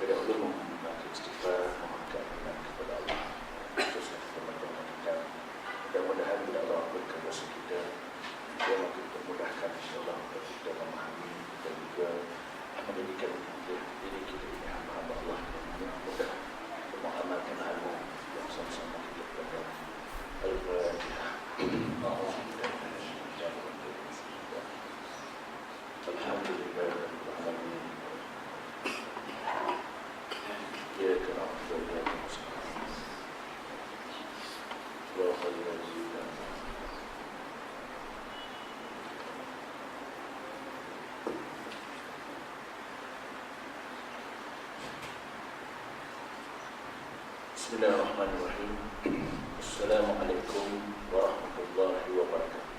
dahulu memohon istighfar, memohonkan ampun kepada Allah, khususnya teman-teman kita. Mudah-mudahan bila Allah ampunkan dosa kita, Dia makin memudahkan insyaAllah untuk kita memahami dan juga menjadikan diri kita ini hamba-hamba Allah yang mudah untuk mengamalkan ilmu yang sama-sama kita pelajari. Al-Fatihah. Alhamdulillah. Ya kenapa dia wa khairan zina. Bismillahirrahmanirrahim. Assalamualaikum warahmatullahi wabarakatuh.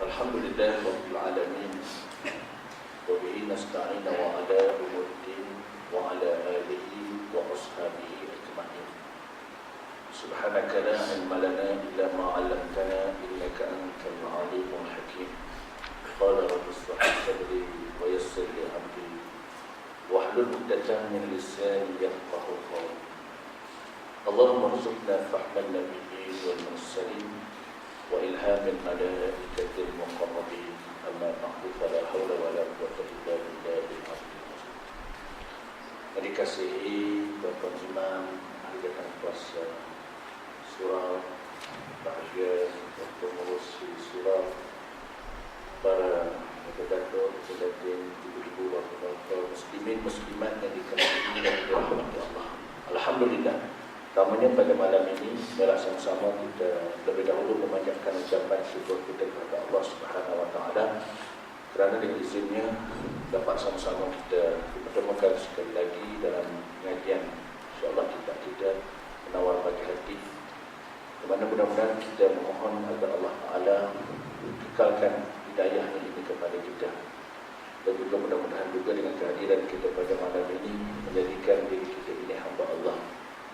Alhamdulillah rabbil alamin. Wa bihi nasta'in wa ala umuddin wa ala alihi wa ashabihi ajma'in. Subhanaka la ilma lana illa ma 'allamtana innaka antal alimul hakim. Qala rabbi ishrah li sadri wa yassir li amri wahlul 'uqdatam min lisani yafqahu qawli. Allahumma rzuqna fahman nabiyyin wal mursalin wa ilhamin malaikatil muqarrabin. Amma ba'du, fala haula wala quwwata illa billahil aliyyil azim. Dikasihi Bapak Imam, ahli datang puasa surau, bahagia untuk mengurusi surau, para datuk, pendamping, ibu-ibu, bapak-bapak, muslimin, muslimat yang dikasihi dan dirahmati Allah. Alhamdulillah. Tamanya pada malam ini, marilah sama-sama kita lebih dahulu memanjatkan ucapan syukur kita kepada Allah Subhanahu Wa Taala kerana dengan izinnya dapat sama-sama kita dipertemukan sekali lagi dalam pengajian insya-Allah kita menawar bagi hati. Di mana mudah-mudahan kita memohon agar Allah Taala kekalkan hidayahnya ini kepada kita. Dan juga mudah-mudahan juga dengan kehadiran kita pada malam ini menjadikan diri kita ini hamba Allah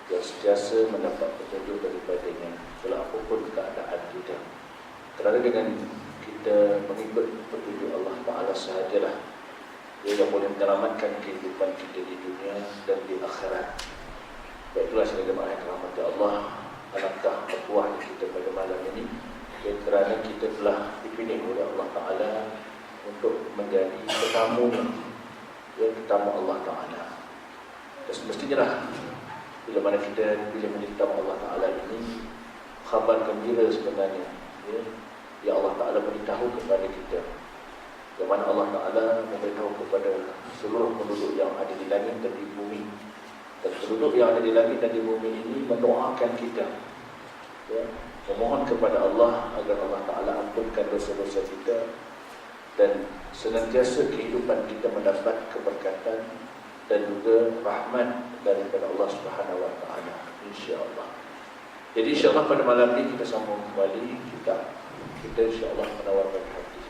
yang sentiasa mendapat petunjuk daripadanya dalam apapun keadaan kita. Kerana dengan kita mengikut petunjuk Allah Ta'ala sahajalah Dia yang boleh menyelamatkan kehidupan kita di dunia dan di akhirat. Baiklah sekali jemaah yang dirahmati Allah, alangkah bertuahnya kita pada malam ini kerana kita telah dipilih oleh Allah Ta'ala untuk menjadi tetamu Allah Ta'ala. Dan semestinya lah bila mana kita bila menjadi tamu Allah Ta'ala ini, khabar gembira sebenarnya ya Allah Ta'ala beritahu kepada kita, yang mana Allah Ta'ala memberitahu kepada seluruh penduduk yang ada di langit dan di bumi. Dan penduduk yang ada di langit dan di bumi ini mendoakan kita, memohon kepada Allah agar Allah Ta'ala ampunkan dosa-dosa kita dan senantiasa kehidupan kita mendapat keberkatan dan juga rahmat daripada Allah Subhanahu Wa Taala, insya-Allah. Jadi insya-Allah pada malam ini kita sambung kembali kita insya-Allah menawarkan hati.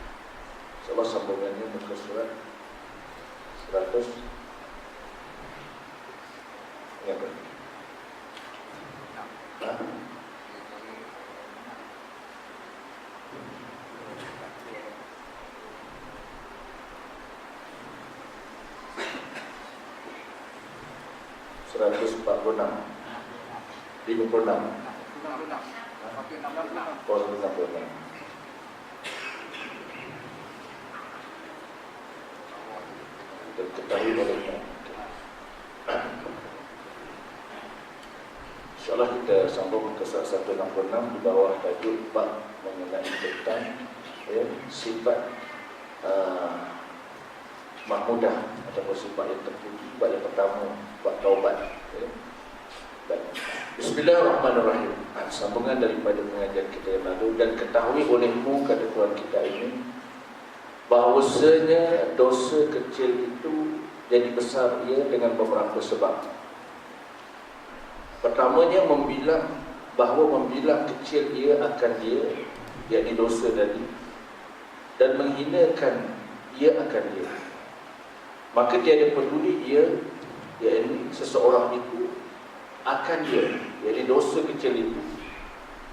Insya-Allah sambungannya muka surat 100 ya kan? Seratus 46 dan ketahui olehnya. InsyaAllah kita sambung ke 166 di bawah tajuk bab mengenai tentang sifat mahmudah ataupun sifat yang terpuji. Bab yang pertama, bab taubat. Bismillahirrahmanirrahim. Sambungan daripada pengajian kita yang lalu. Dan ketahui olehmu, kata Tuhan kita ini, bahawasanya dosa kecil itu jadi besar ia dengan beberapa sebab. Pertamanya membilang kecil ia akan dia, yakni dosa tadi, dan menghinakan ia akan dia. Maka tiada peduli ia, yakni seseorang itu, akan dia, yakni dosa kecil itu,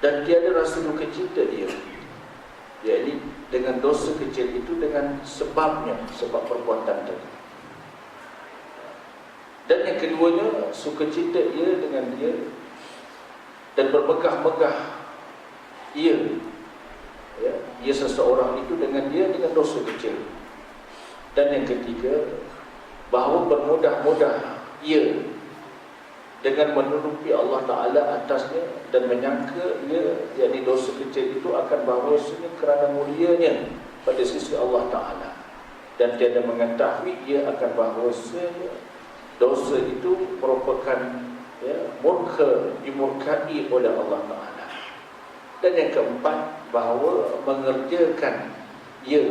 dan tiada rasa duka cita dia, yakni dengan dosa kecil itu, dengan sebabnya, sebab perbuatan tadi. Dan yang keduanya, sukacita ia dengan dia dan bermegah-megah ia, ya, ia seseorang itu dengan dia dengan dosa kecil. Dan yang ketiga, bahawa bermudah-mudah ia dengan menuduki Allah Ta'ala atasnya dan menyangka ia, yakni dosa kecil itu akan bahawasanya kerana mulianya pada sisi Allah Ta'ala, dan tiada mengetahui ia akan bahawasanya dosa itu merupakan, ya, murka, dimurkai oleh Allah Ta'ala. Dan yang keempat, bahawa mengerjakan ia,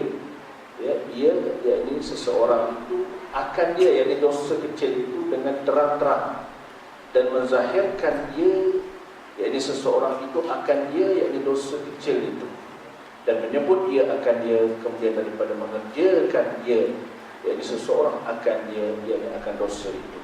ya, ia, yakni seseorang itu akan dia, yakni dosa kecil itu dengan terang-terang, dan menzahirkan ia, yakni seseorang itu akan dia, yakni dosa kecil itu, dan menyebut ia akan dia, kemudian daripada mengerjakan ia, yakni seseorang akan dia, yakni akan dosa itu.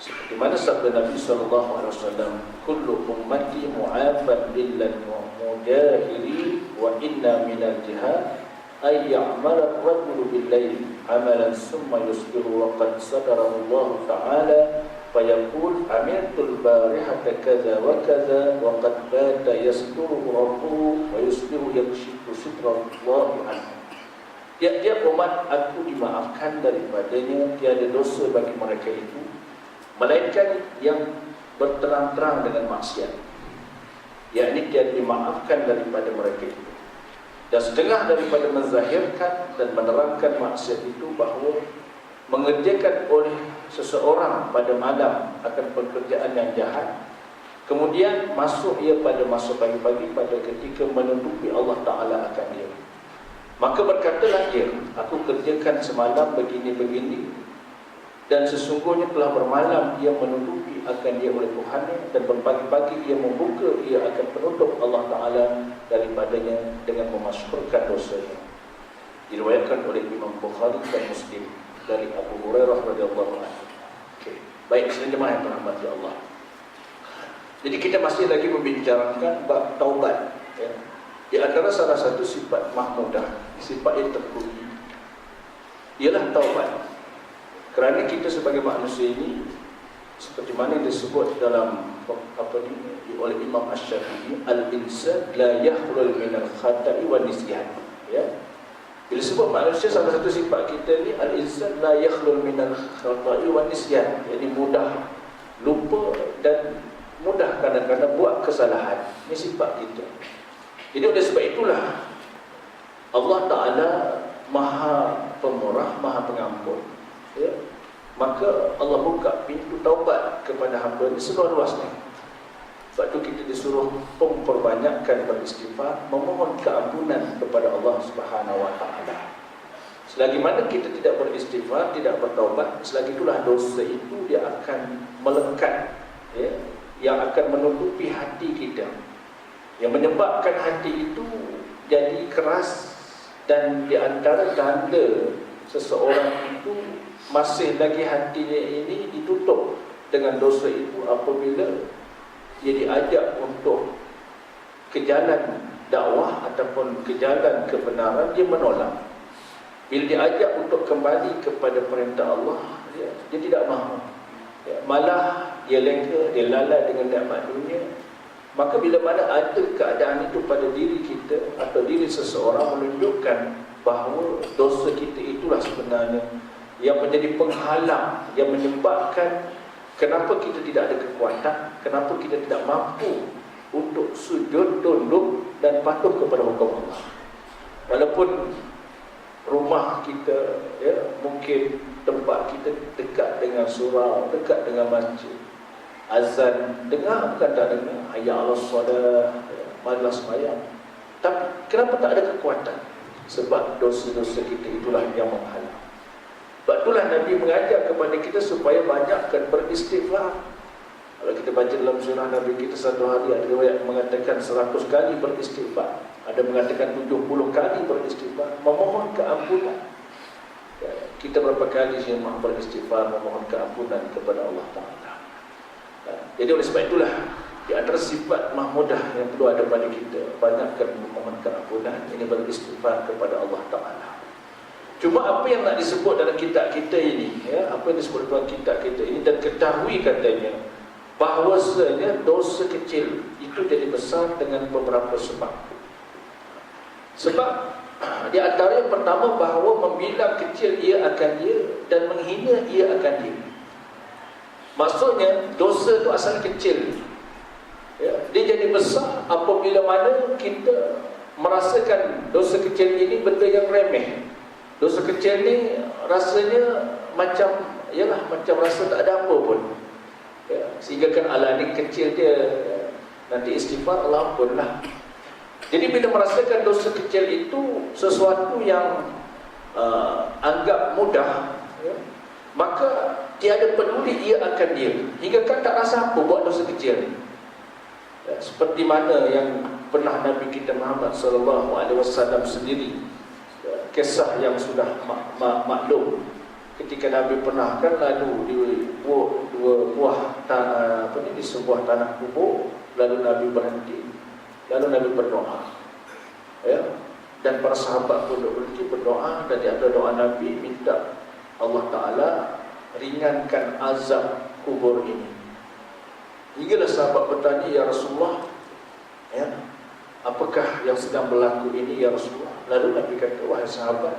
Seperti mana sabda Nabi SAW, kullu ummati mu'afan illal mujahiri wa inna minal jihad ay ya'mala ar-rajulu bil-layl amalan summa yusbihu wa qad sadarahu Allah Ta'ala fayaqul amiltul barihata kaza wa kaza wa qad bata yasturuhu rabbuhu wa yusbihu yakshifu sitrallahi anhu. Tiap-tiap umat aku dimaafkan daripadanya, tiada dosa bagi mereka itu melainkan yang berterang-terang dengan maksiat, yakni tiada dimaafkan daripada mereka itu. Dan setengah daripada menzahirkan dan menerangkan maksiat itu bahawa mengerjakan oleh seseorang pada malam akan pekerjaan yang jahat, kemudian masuk ia pada masa pagi-pagi pada ketika menuduki Allah Ta'ala akan dia. Maka berkatalah dia, aku kerjakan semalam begini-begini, dan sesungguhnya telah bermalam ia menuduki akan dia oleh Tuhannya, dan berpagi-pagi ia membuka ia akan penutup Allah Ta'ala daripadanya dengan memasyhurkan dosanya. Diriwayatkan oleh Imam Bukhari dan Muslim dari Abu Hurairah radhiyallahu anhu. Okay. Baik, sekalian jemaah yang dirahmati Allah. Jadi kita masih lagi membicarakan bab taubat, ya. Di antara salah satu sifat mahmudah, sifat yang terpuji, ialah taubat. Kerana kita sebagai manusia ini, seperti mana yang disebut dalam oleh Imam Asy-Syafi'i, al-insan la yakhlul minal khata'i wan nisyan, ya. Bila sebut manusia, salah satu sifat kita ni al-insan la yakhlul minal khata'i wan nisyan, jadi mudah lupa dan mudah kadang-kadang buat kesalahan. Ini sifat kita. Jadi oleh sebab itulah Allah Ta'ala Maha Pemurah, Maha Pengampun, ya. Maka Allah buka pintu taubat kepada hamba ini seluas-luasnya. Sebab itu kita disuruh memperbanyakkan beristighfar, memohon keampunan kepada Allah Subhanahu Wa Ta'ala. Selagi mana kita tidak beristighfar, tidak bertaubat, selagi itulah dosa itu dia akan melekat, ya, yang akan menutupi hati kita, yang menyebabkan hati itu jadi keras. Dan di antara tanda seseorang itu masih lagi hatinya ini ditutup dengan dosa itu, apabila dia diajak untuk ke jalan dakwah ataupun ke jalan kebenaran, dia menolak. Bila diajak untuk kembali kepada perintah Allah, dia tidak mahu, ya, malah dia lengah, dia lalai dengan nikmat dunia. Maka bila mana ada keadaan itu pada diri kita atau diri seseorang, menunjukkan bahawa dosa kita itulah sebenarnya yang menjadi penghalang, yang menyebabkan kenapa kita tidak ada kekuatan, kenapa kita tidak mampu untuk sujud, tunduk dan patuh kepada hukum Allah. Walaupun rumah kita, ya, mungkin tempat kita dekat dengan surau, dekat dengan masjid, azan dengar bukan tak dengar, hayya 'alas solah, marilah sembahyang, tapi kenapa tak ada kekuatan? Sebab dosa-dosa kita itulah yang menghalang. Sebab itulah Nabi mengajar kepada kita supaya banyakkan beristighfar. Kalau kita baca dalam surah Nabi kita, satu hari ada riwayat mengatakan 100 kali beristighfar, ada mengatakan 70 kali beristighfar, memohon keampunan. Ya, kita berapa kali sih beristighfar, memohon keampunan kepada Allah Ta'ala. Ya, jadi oleh sebab itulah di antara sifat mahmudah yang perlu ada pada kita, banyakkan memohon keampunan, ini beristighfar kepada Allah Ta'ala. Cuma apa yang nak disebut dalam kitab kita ini, ya, apa yang disebut dalam kitab kita ini, dan ketahui katanya bahawasanya dosa kecil itu jadi besar dengan beberapa sebab. Sebab di antara yang pertama, bahawa membilang kecil ia akan dia dan menghina ia akan dia. Maksudnya dosa itu asal kecil, ya, dia jadi besar apabila mana kita merasakan dosa kecil ini benda yang remeh. Dosa kecil ni rasanya macam, yalah, macam rasa tak ada apa pun, ya, sehingga kan ala ni kecil dia, nanti istighfar Allah ampunlah. Jadi bila merasakan dosa kecil itu sesuatu yang anggap mudah, ya, maka tiada peduli ia akan dia, hingga kan tak rasa apa buat dosa kecil ni, ya, seperti mana yang pernah Nabi kita Muhammad SAW sendiri, kisah yang sudah maklum, ketika Nabi pernah kan lalu di dua buah tanah, di sebuah tanah kubur, lalu Nabi berhenti, lalu Nabi berdoa, ya, dan para sahabat pun berhenti berdoa, dan di antara doa Nabi minta Allah Ta'ala ringankan azab kubur ini. Hinggalah sahabat bertanya, ya Rasulullah, ya, apakah yang sedang berlaku ini ya Rasulullah? Lalu Nabi kata, wahai sahabat,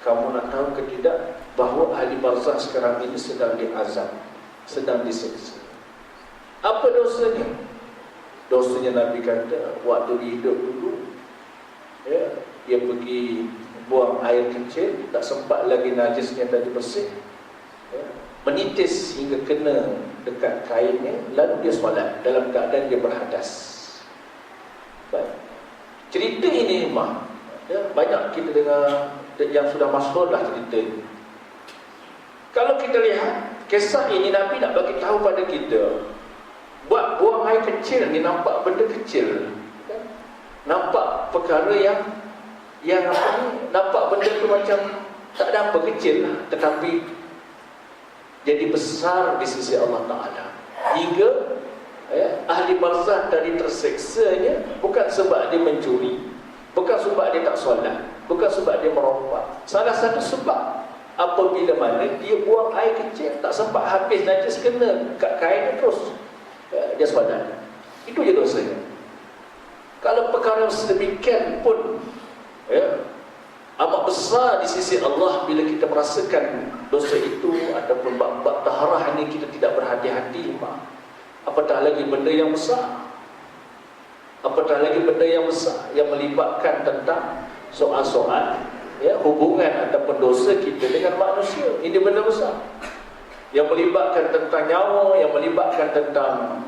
kamu nak tahu ke tidak bahawa ahli barzakh sekarang ini sedang diazab, sedang disiksa. Apa dosanya? Dosanya Nabi kata, waktu hidup dulu, ya, dia pergi buang air kecil, tak sempat lagi najisnya tadi bersih, ya, menitis hingga kena dekat kainnya, lalu dia solat dalam keadaan dia berhadas. Baik. Cerita ini memang, ya, banyak kita dengar yang sudah masyhur dah cerita ini. Kalau kita lihat kisah ini, Nabi nak bagi tahu pada kita, buat buang air kecil ni nampak benda kecil, kan? Nampak perkara yang apa ni, nampak benda tu macam tak ada apa, kecil lah, tetapi jadi besar di sisi Allah Ta'ala, hingga, ya, ahli barzakh tadi terseksanya bukan sebab dia mencuri, bukan sebab dia tak solat, bukan sebab dia merompak. Salah satu sebab apabila mana dia buang air kecil, tak sempat habis najis, kena kat kain terus, ya, dia solat. Itu je dosanya. Kalau perkara sedemikian pun, ya, amat besar di sisi Allah bila kita merasakan dosa itu, ataupun bab-bab taharah ini kita tidak berhati-hati, apatah lagi benda yang besar, apatah lagi benda yang besar yang melibatkan tentang soal-soal, ya, hubungan ataupun dosa kita dengan manusia. Ini benda besar yang melibatkan tentang nyawa, yang melibatkan tentang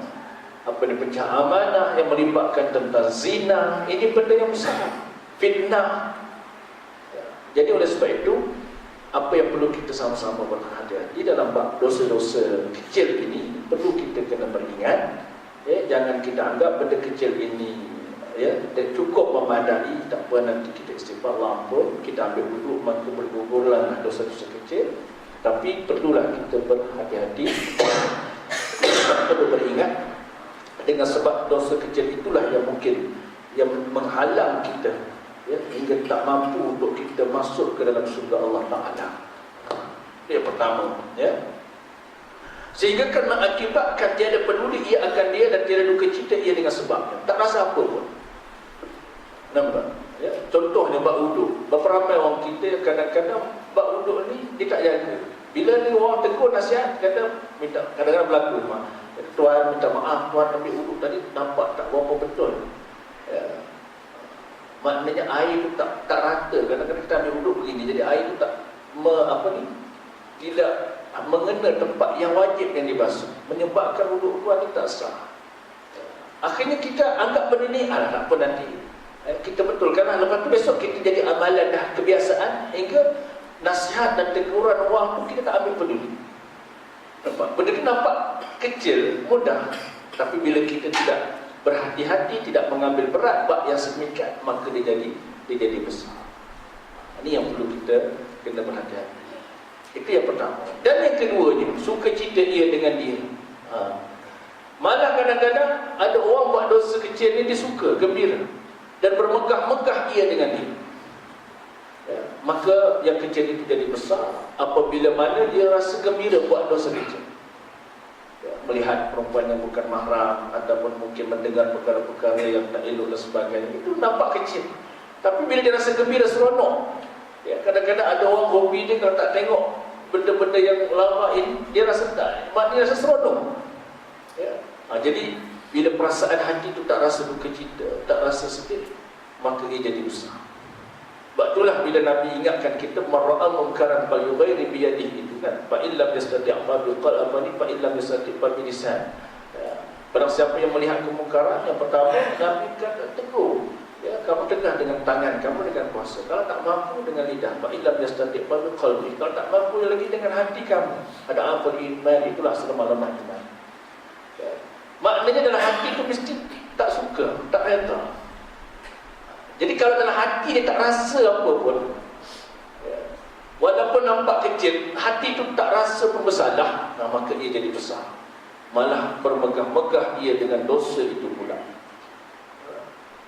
pecah amanah, yang melibatkan tentang zina. Ini benda yang besar, fitnah. Jadi oleh sebab itu, apa yang perlu kita sama-sama berhati-hati dalam bab dosa-dosa kecil ini, perlu kita kena beringat, ya, jangan kita anggap benda kecil ini, ya, cukup memadai, tak apa, nanti kita istighfar, ampun, kita ambil wuduk, maka bergugurlah dosa-dosa kecil. Tapi perlulah kita berhati-hati, perlu beringat, dengan sebab dosa kecil itulah yang mungkin yang menghalang kita, ya, hingga tak mampu untuk kita masuk ke dalam surga Allah Ta'ala. Itu yang pertama, ya. Sehingga kan mengakibatkan tiada peduli ia akan dia, dan tiada duka cita ia dengan sebabnya, tak rasa apa pun. Nampak? Ya? Contohnya bab wuduk. Berapa ramai orang kita kadang-kadang bab wuduk ni dia tak jaga. Bila ni orang tegur nasihat, kata minta, kadang-kadang berlaku, tuan minta maaf, tuan ambil wuduk tadi nampak tak berapa betul, ya. Maknanya air tu tak rata. Kadang-kadang kita ambil wuduk begini, jadi air tu tak tidak mengena tempat yang wajib yang dibasuh, menyebabkan wuduk tuan ni tak sah. Akhirnya kita anggap benda ni, tak apa, nanti kita betulkanlah, lepas tu besok kita jadi amalan dah, kebiasaan, hingga nasihat dan teguran orang pun kita tak ambil peduli. Nampak? Benda ni nampak kecil, mudah, tapi bila kita tidak berhati-hati, tidak mengambil berat bab yang sedemikian, maka dia jadi besar. Ini yang perlu kita kena berhati-hati. Itu yang pertama. Dan yang keduanya, sukacita ia dengan dia. Malah kadang-kadang ada orang buat dosa kecil ni, dia suka, gembira, dan bermegah-megah ia dengan dia, ya. maka yang kecil itu jadi besar apabila mana dia rasa gembira buat dosa kecil. Melihat perempuan yang bukan mahram ataupun mungkin mendengar perkara-perkara yang tak elok dan sebagainya, itu nampak kecil, tapi bila dia rasa gembira, seronok. Kadang-kadang ada orang hobi dia kalau tak tengok benda-benda yang lama ini, dia rasa tak, dia rasa seronok. Jadi bila perasaan hati itu tak rasa duka cita, tak rasa sedih, maka ia jadi besar. Sebab itulah bila Nabi ingatkan kita, mar'al munkaran fal yughayyir bi yadihi, itu kan, fa illam yastati' fa bi qalbihi, fa illam yastati' fa bi lisan. Barang siapa yang melihat kemungkaran, yang pertama Nabi kata tegur, kamu tegah dengan tangan kamu, dengan kuasa. Kalau tak mampu dengan lidah, fa illam yastati' fa bi qalbihi, kalau tak mampu lagi dengan hati kamu. Ada apa iman, itulah selemah-lemah iman. Maknanya dalam hati itu mesti tak suka, tak reda. Jadi kalau dalam hati dia tak rasa apa pun, walaupun nampak kecil, hati itu tak rasa pun bersalah, maka ia jadi besar. Malah bermegah-megah ia dengan dosa itu pula.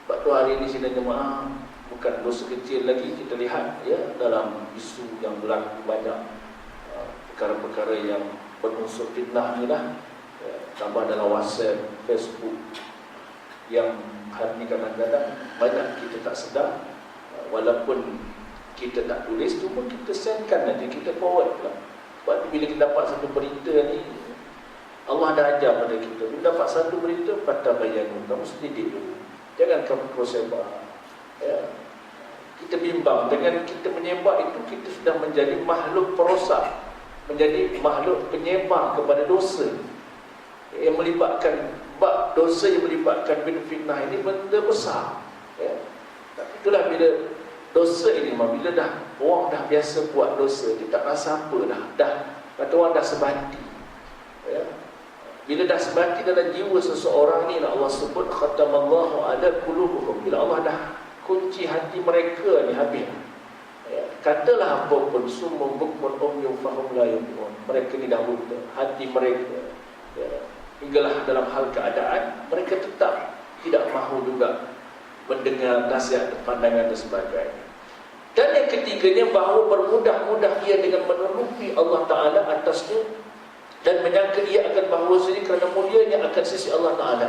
Sebab tu hari ini sini jemaah, bukan dosa kecil lagi kita lihat dalam isu yang berlaku banyak, perkara-perkara yang berunsur fitnah ni lah, tambah dalam WhatsApp, Facebook, yang hari ini kadang-kadang banyak kita tak sedar, walaupun kita tak tulis, cuma kita sendkan aja, kita forward lah. Sebab tu bila kita dapat satu berita ni, Allah dah ajar pada kita, bila dapat satu berita, fatabayanu, kamu selidik dulu, jangan kamu terus sebar. Kita bimbang dengan kita menyebar itu, kita sudah menjadi makhluk perosak, menjadi makhluk penyebar kepada dosa yang melibatkan, bab dosa yang melibatkan benda fitnah ini benda besar. Tapi itulah bila dosa ini, bila dah orang dah biasa buat dosa, dia tak rasa apa dah kata orang dah sebati. Bila dah sebati dalam jiwa seseorang ni, Allah sebut khatamallahu ala qulubuhum, bila Allah dah kunci hati mereka ni habis. Katalah apa pun, summun bukmun umyun fahum la yu'minun, mereka ni dah buta hati mereka, hinggalah dalam hal keadaan mereka tetap tidak mahu juga mendengar nasihat, pandangan dan sebagainya. Dan yang ketiganya, bahawa bermudah-mudah ia dengan menerupi Allah Ta'ala atasnya dan menyangka ia akan bahawasanya kerana mulianya akan sisi Allah Ta'ala.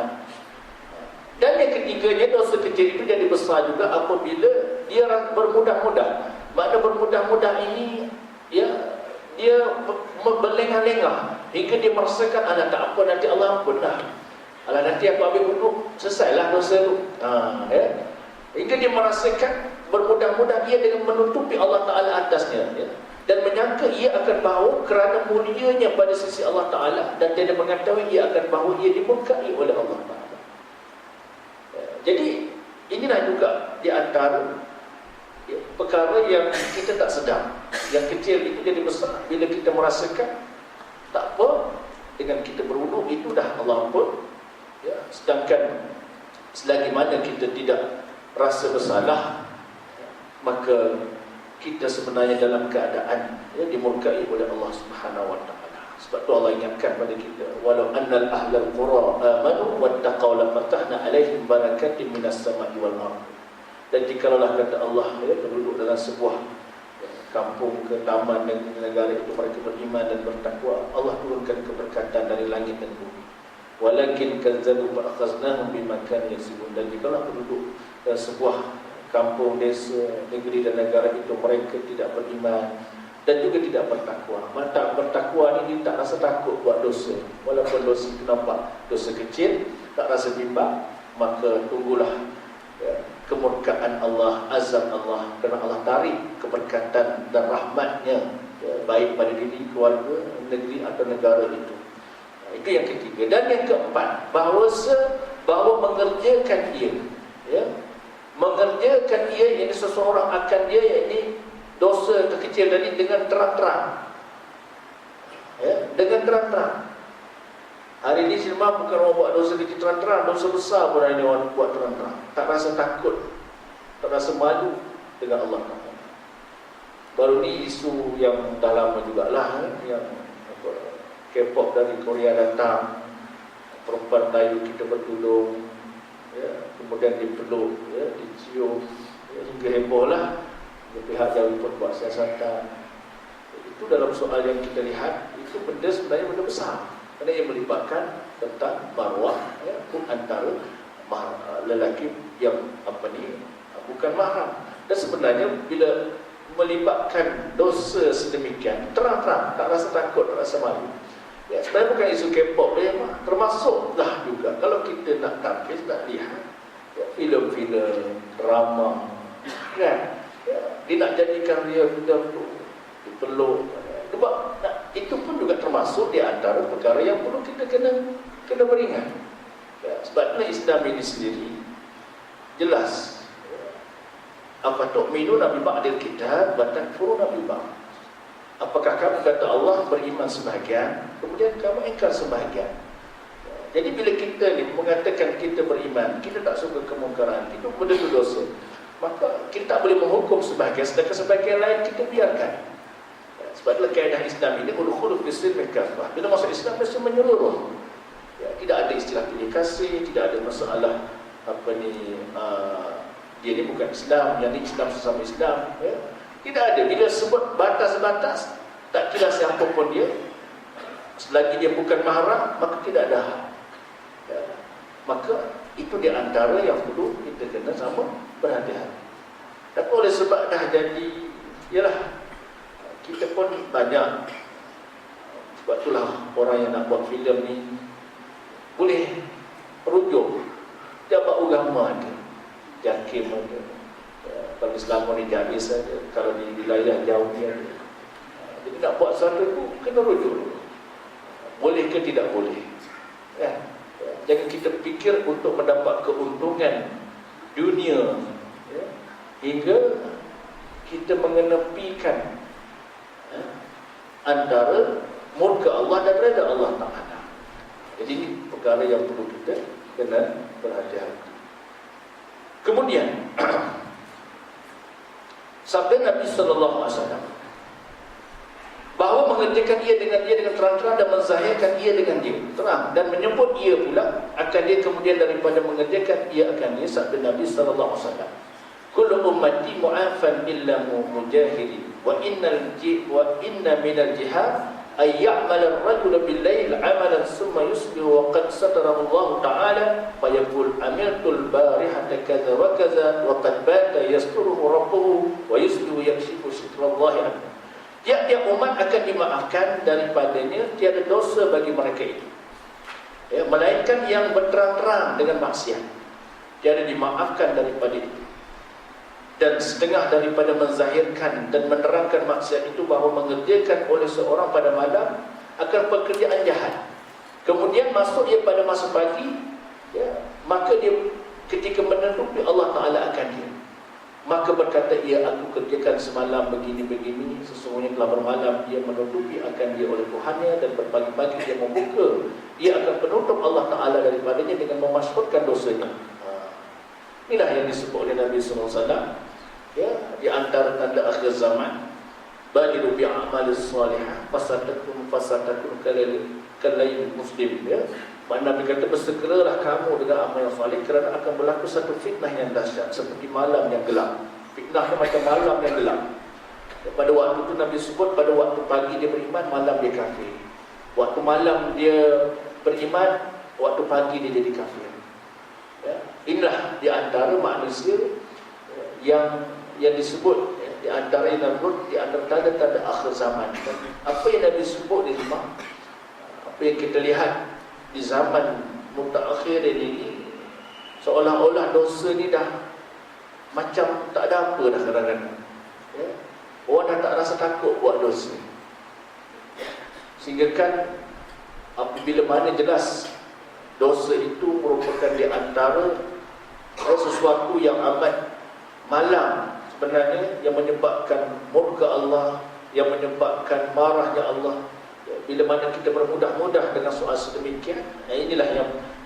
Dan yang ketiganya, dosa kecil itu jadi besar juga apabila dia bermudah-mudah. Makna bermudah-mudah ini, dia berlengah-lengah hingga dia merasakan, alah tak apa, nanti Allah ampun dah, alah nanti aku ambil wuduk, selesailah dosa tu. Hingga dia merasakan bermudah-mudah ia dengan menutupi Allah Ta'ala atasnya, dan menyangka ia akan bahawa kerana mulianya pada sisi Allah Ta'ala, dan dia mengetahui ia akan bahawa ia dimurkai oleh Allah Ta'ala. Jadi inilah juga di antara perkara yang kita tak sedar, yang kecil itu jadi besar bila kita merasakan tak apa, dengan kita berwuduk itu dah Allah ampun. Sedangkan selagi mana kita tidak rasa bersalah, maka kita sebenarnya dalam keadaan dimurkai oleh Allah Subhanahu wa Ta'ala. Sebab tu Allah ingatkan pada kita, walau annal ahlal qura amanu wattaqaw la fatahna alaihim barakatin minas sama'i wal ardh. Dan jikalau kata Allah, penduduk dalam sebuah kampung ke taman dan negara itu mereka beriman dan bertakwa, Allah turunkan keberkatan dari langit dan bumi. Walakin kazzabu fa akhaznahum bima kanu yaksibun. Dan jikalau penduduk dalam sebuah kampung, desa, negeri dan negara itu mereka tidak beriman dan juga tidak bertakwa, maka bertakwa ini dia tak rasa takut buat dosa, walaupun dosa itu nampak dosa kecil, tak rasa bimbang, maka tunggulah kemurkaan Allah, azab Allah, kerana Allah tarik keberkatan dan rahmatnya, baik pada diri, keluarga, negeri atau negara itu. Itu yang ketiga. Dan yang keempat, bahawa mengerjakan ia, mengerjakan ia, yang seseorang akan dia, yakni dosa kecil tadi, dengan terang-terang, dengan terang-terang. Hari ini silma bukan orang buat dosa kecil terang-terang, dosa besar pun hari ini orang buat terang-terang, tak rasa takut, tak rasa malu dengan Allah Ta'ala. Baru ni isu yang dah lama jugalah, yang K-pop dari Korea datang, perempuan Melayu kita bertudung, kemudian dipeluk, dicium, hingga heboh lah. pihak yang ikut buat siasatan. Itu dalam soal yang kita lihat, itu benda sebenarnya benda besar. Kerana ia melibatkan tentang maruah antara lelaki yang bukan mahram. Dan sebenarnya bila melibatkan dosa sedemikian, terang-terang, tak rasa takut, tak rasa malu. Ya, sebenarnya bukan isu K-pop termasuklah juga kalau kita nak tampil, nak lihat filem-filem, drama, kan? Ya, dia nak jadikan dia tu dipeluk. Sebab itu pun juga termasuk di antara perkara yang perlu kita kena beringat. Ya, sebabnya Islam ini sendiri jelas. Apa tu'minu nabi ba'dil kitab wa takfuruna nabi ba'd. Apakah kamu kata Allah beriman sebahagian, kemudian kamu ingkar sebahagian? Jadi bila kita ni mengatakan kita beriman, kita tak suka kemungkaran, itu benda tu dosa, maka kita tak boleh menghukum sebahagian, sedangkan sebahagian lain kita biarkan. Sebablah kaedah Islam ini udkhulu fis-silmi kafah. Bila masuk Islam mesti menyeluruh. Ya, tidak ada istilah pilih kasih, tidak ada masalah dia ni bukan Islam, yang ni Islam sesama Islam. Ya. Tidak ada. Bila sebut batas-batas, tak kira siapa pun dia, selagi dia bukan mahram, maka tidak ada hak. Ya. Maka itu di antara yang perlu kita kena sama berhati-hati. Tapi oleh sebab dah jadi, yalah, kita pun banyak. Sebab itulah orang yang nak buat filem ni boleh rujuk jabat agama ada, jakim ada. Bagi Selangor ni jadi saja, kalau di wilayah jauh ni ada. Jadi nak buat sesuatu tu kena rujuk. Boleh ke tidak boleh? Ya. Jangan kita fikir untuk mendapat keuntungan dunia, ya, hingga kita mengenepikan antara murka Allah dan redha Allah Ta'ala. Jadi ini perkara yang perlu kita kena berhati-hati. Kemudian sabda Nabi sallallahu alaihi wasallam bahawa mengerjakan ia dengan terang-terang dan menzahirkan ia dengan dia terang, dan menyebut ia pula akan dia kemudian daripada mengerjakan ia akan dia. Sabda Nabi sallallahu alaihi wasallam, kullu ummati mu'afan illa mujahidin wa inna minal jihad ay ya'mal ar-rajulu bil-lail 'amalan thumma yusbihu wa qad satarahu Allah ta'ala fa yaqul amiltul barihata kadza wa kadza wa qad bata yasturuhu rabbuhu wa yusbihu yakshifu sitrallahi anhu. Tiap-tiap umat akan dimaafkan daripadanya tiada dosa bagi mereka itu, ya, melainkan yang berterang-terang dengan maksiat, tiada dimaafkan daripada itu. Dan setengah daripada menzahirkan dan menerangkan maksiat itu bahawa mengerjakan oleh seorang pada malam akan pekerjaan jahat, kemudian masuk ia pada masa pagi, ya, maka dia ketika menedupi Allah Ta'ala akan dia, maka berkata ia, aku kerjakan semalam begini-begini, sesungguhnya telah bermalam dia menutupi akan dia oleh Tuhannya, dan berpagi-pagi dia membuka, dia akan penutup Allah Ta'ala daripadanya dengan memasyhurkan dosanya. Inilah yang disebut oleh Nabi SAW, ya, di antara tanda akhir zaman, badiru bi'amalis salihah fasatakun kalayl muslim, ya. Nabi kata, bersegeralah kamu dengan amal yang salih, kerana akan berlaku satu fitnah yang dahsyat seperti malam yang gelap. Fitnah macam malam yang gelap. Pada waktu itu Nabi sebut, pada waktu pagi dia beriman, malam dia kafir. Waktu malam dia beriman, waktu pagi dia jadi kafir. Ya. Inilah di antara manusia yang disebut, ya, di antara yang di antara tanda-tanda akhir zaman. Apa yang Nabi sebut di rumah, apa yang kita lihat di zaman mutakhir ini, seolah-olah dosa ni dah macam tak ada apa dah kadang-kadang. Ya. Orang dah tak rasa takut buat dosa. Sehingga kan apabila mana jelas dosa itu merupakan di antara sesuatu yang amat malang sebenarnya, yang menyebabkan murka Allah, yang menyebabkan marahnya Allah. Bila mana kita bermudah-mudah dengan soal sedemikian, inilah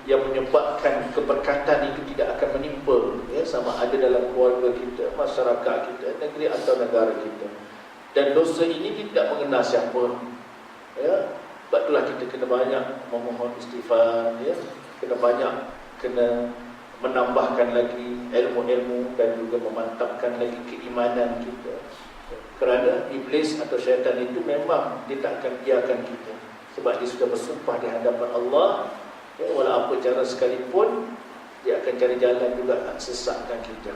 yang menyebabkan keberkatan itu tidak akan menimpa, ya, sama ada dalam keluarga kita, masyarakat kita, negeri atau negara kita. Dan dosa ini tidak mengenal siapa, ya. Sebab itulah kita kena banyak memohon istighfar, ya, kena banyak menambahkan lagi ilmu-ilmu dan juga memantapkan lagi keimanan kita. Kerana iblis atau syaitan itu memang dia tak akan biarkan kita, sebab dia sudah bersumpah di hadapan Allah, walau apa cara sekalipun dia akan cari jalan juga nak sesatkan kita.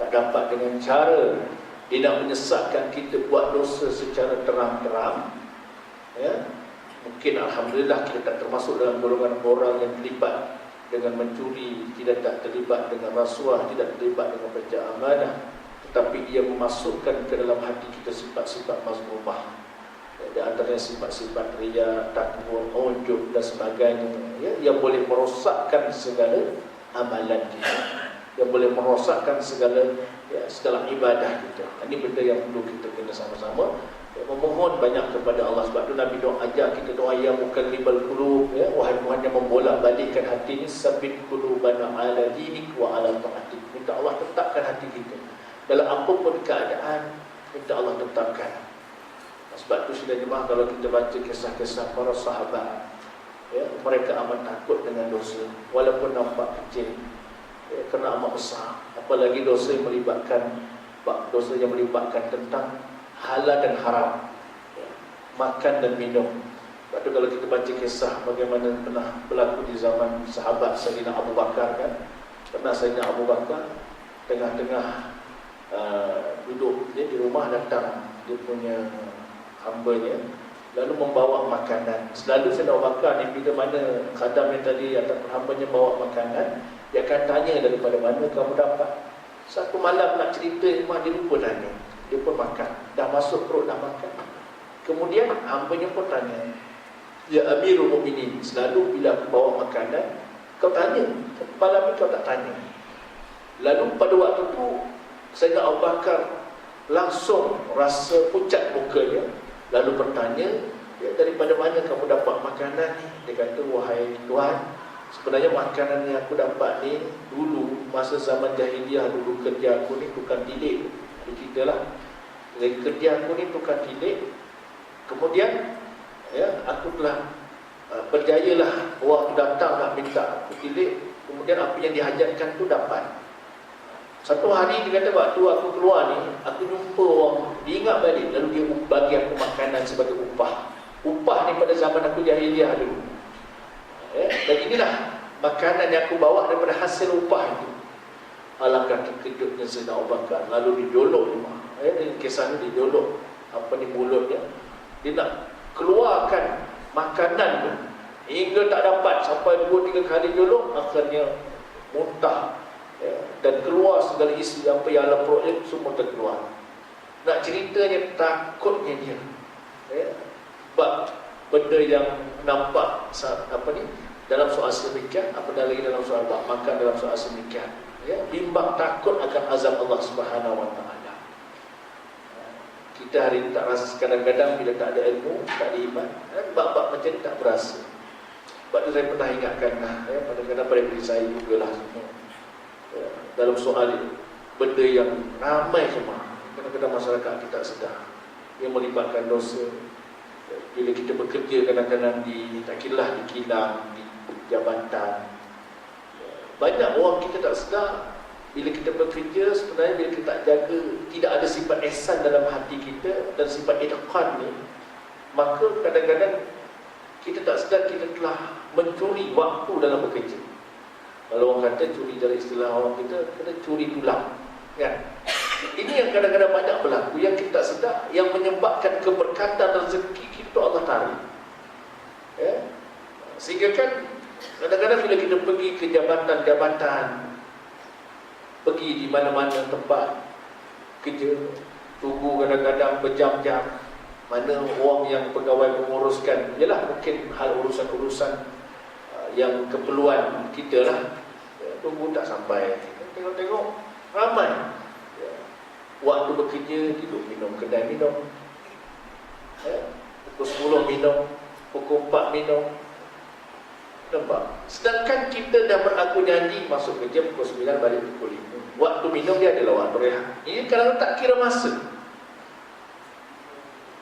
Tak dapat dengan cara dia nak menyesatkan kita buat dosa secara terang-terang. Mungkin alhamdulillah kita tak termasuk dalam golongan orang yang terlibat dengan mencuri, tidak terlibat dengan rasuah, tidak terlibat dengan pecah amanah, tetapi ia memasukkan ke dalam hati kita sifat-sifat mazmumah. Di antaranya sifat-sifat riya, takbur, ujub dan sebagainya, yang boleh merosakkan segala amalan kita, yang boleh merosakkan segala ibadah kita. Ini benda yang perlu kita kena sama-sama memohon banyak kepada Allah. Sebab tu Nabi doa ajak kita doa, ya mukallibal qulub, wahai Tuhan yang membolak-balikkan hati ini, sabbit qulubana ala dinik wa ala ta'atik. Minta Allah tetapkan hati kita dalam apapun keadaan, minta Allah tetapkan. Sebab tu sudah jemaah, kalau kita baca kisah-kisah para sahabat, mereka amat takut dengan dosa walaupun nampak kecil, kerana amat besar. Apalagi dosa yang melibatkan tentang halal dan haram, makan dan minum. Sebab tu kalau kita baca kisah bagaimana pernah berlaku di zaman sahabat Sayyidina Abu Bakar kan, pernah Sayyidina Abu Bakar tengah-tengah duduk dia di rumah, datang dia punya hambanya lalu membawa makanan. Selalu Sayyidina Abu Bakar ni bila mana khadam yang tadi atau hambanya bawa makanan, dia akan tanya daripada mana kamu dapat. Satu malam nak cerita, memang dia lupa tanya, dia pun makan, dah masuk perut dah makan. Kemudian hambanya pun tanya, ya Amirul Mukminin, selalu bila aku bawa makanan kau tanya, malam ni kau tak tanya. Lalu pada waktu tu Sayyidina Abu Bakar langsung rasa pucat mukanya, lalu bertanya, daripada mana kamu dapat makanan ni? Dia kata, wahai Tuhan, sebenarnya makanan yang aku dapat ni dulu masa zaman jahiliah, dulu kerja aku ni tukang tilik. Kita lah, dari kerja aku ni tukang tilik. Kemudian aku telah berjayalah, orang tu datang nak minta aku tilik, kemudian apa yang dihajatkan tu dapat. Satu hari dia kata, waktu aku keluar ni, aku jumpa orang, dia ingat balik, lalu dia bagi aku makanan sebagai upah. Upah ni pada zaman aku jahiliah dulu. Dan inilah makanan yang aku bawa daripada hasil upah itu. Alangkah terkejutnya Sayyidina Abu Bakar, lalu dijolok rumah. Kisah ni dijolok apa ni mulutnya. Dia nak keluarkan makanan tu, hingga tak dapat, sampai 2-3 kali jolok, akhirnya muntah, dan keluar segala isi apa yang dalam perutnya semua terkeluar. Nak ceritanya takutnya dia, sebab benda yang nampak dalam soal sedemikian, apatah lagi dalam soal tak makan, dalam soal sedemikian, bimbang takut akan azab Allah Subhanahu Wa Taala. Kita hari ini tak rasa, kadang-kadang bila tak ada ilmu, tak ada iman, bab-bab macam ni tak berasa. Sebab tu saya pernah ingatkan, kadang-kadang pada diri saya juga lah semua, dalam soal ini, benda yang ramai semua, kadang-kadang masyarakat kita tak sedar, yang melibatkan dosa. Bila kita bekerja kadang-kadang tak kiralah di kilang, di jabatan, banyak orang kita tak sedar. Bila kita bekerja, sebenarnya bila kita tak jaga, tidak ada sifat ihsan dalam hati kita dan sifat idqan ni, maka kadang-kadang kita tak sedar kita telah mencuri waktu dalam bekerja. Kalau orang kata curi, dari istilah orang kita, kena curi tulang, kan? Ini yang kadang-kadang banyak berlaku, yang kita tak sedar, yang menyebabkan keberkatan rezeki kita Allah tarik. Sehingga kan kadang-kadang bila kita pergi ke jabatan-jabatan, pergi di mana-mana tempat kerja, tunggu kadang-kadang berjam-jam, mana orang yang pegawai menguruskan, ialah mungkin hal urusan-urusan yang keperluan kita lah, tunggu tak sampai. Tengok-tengok ramai waktu bekerja, tidur minum kedai minum, pukul 10 minum, pukul 4 minum. Nampak? Sedangkan kita dah beraku janji masuk kerja pukul 9, balik pukul 5. Waktu minum dia adalah waktu rehat. Ini kalau tak kira masa.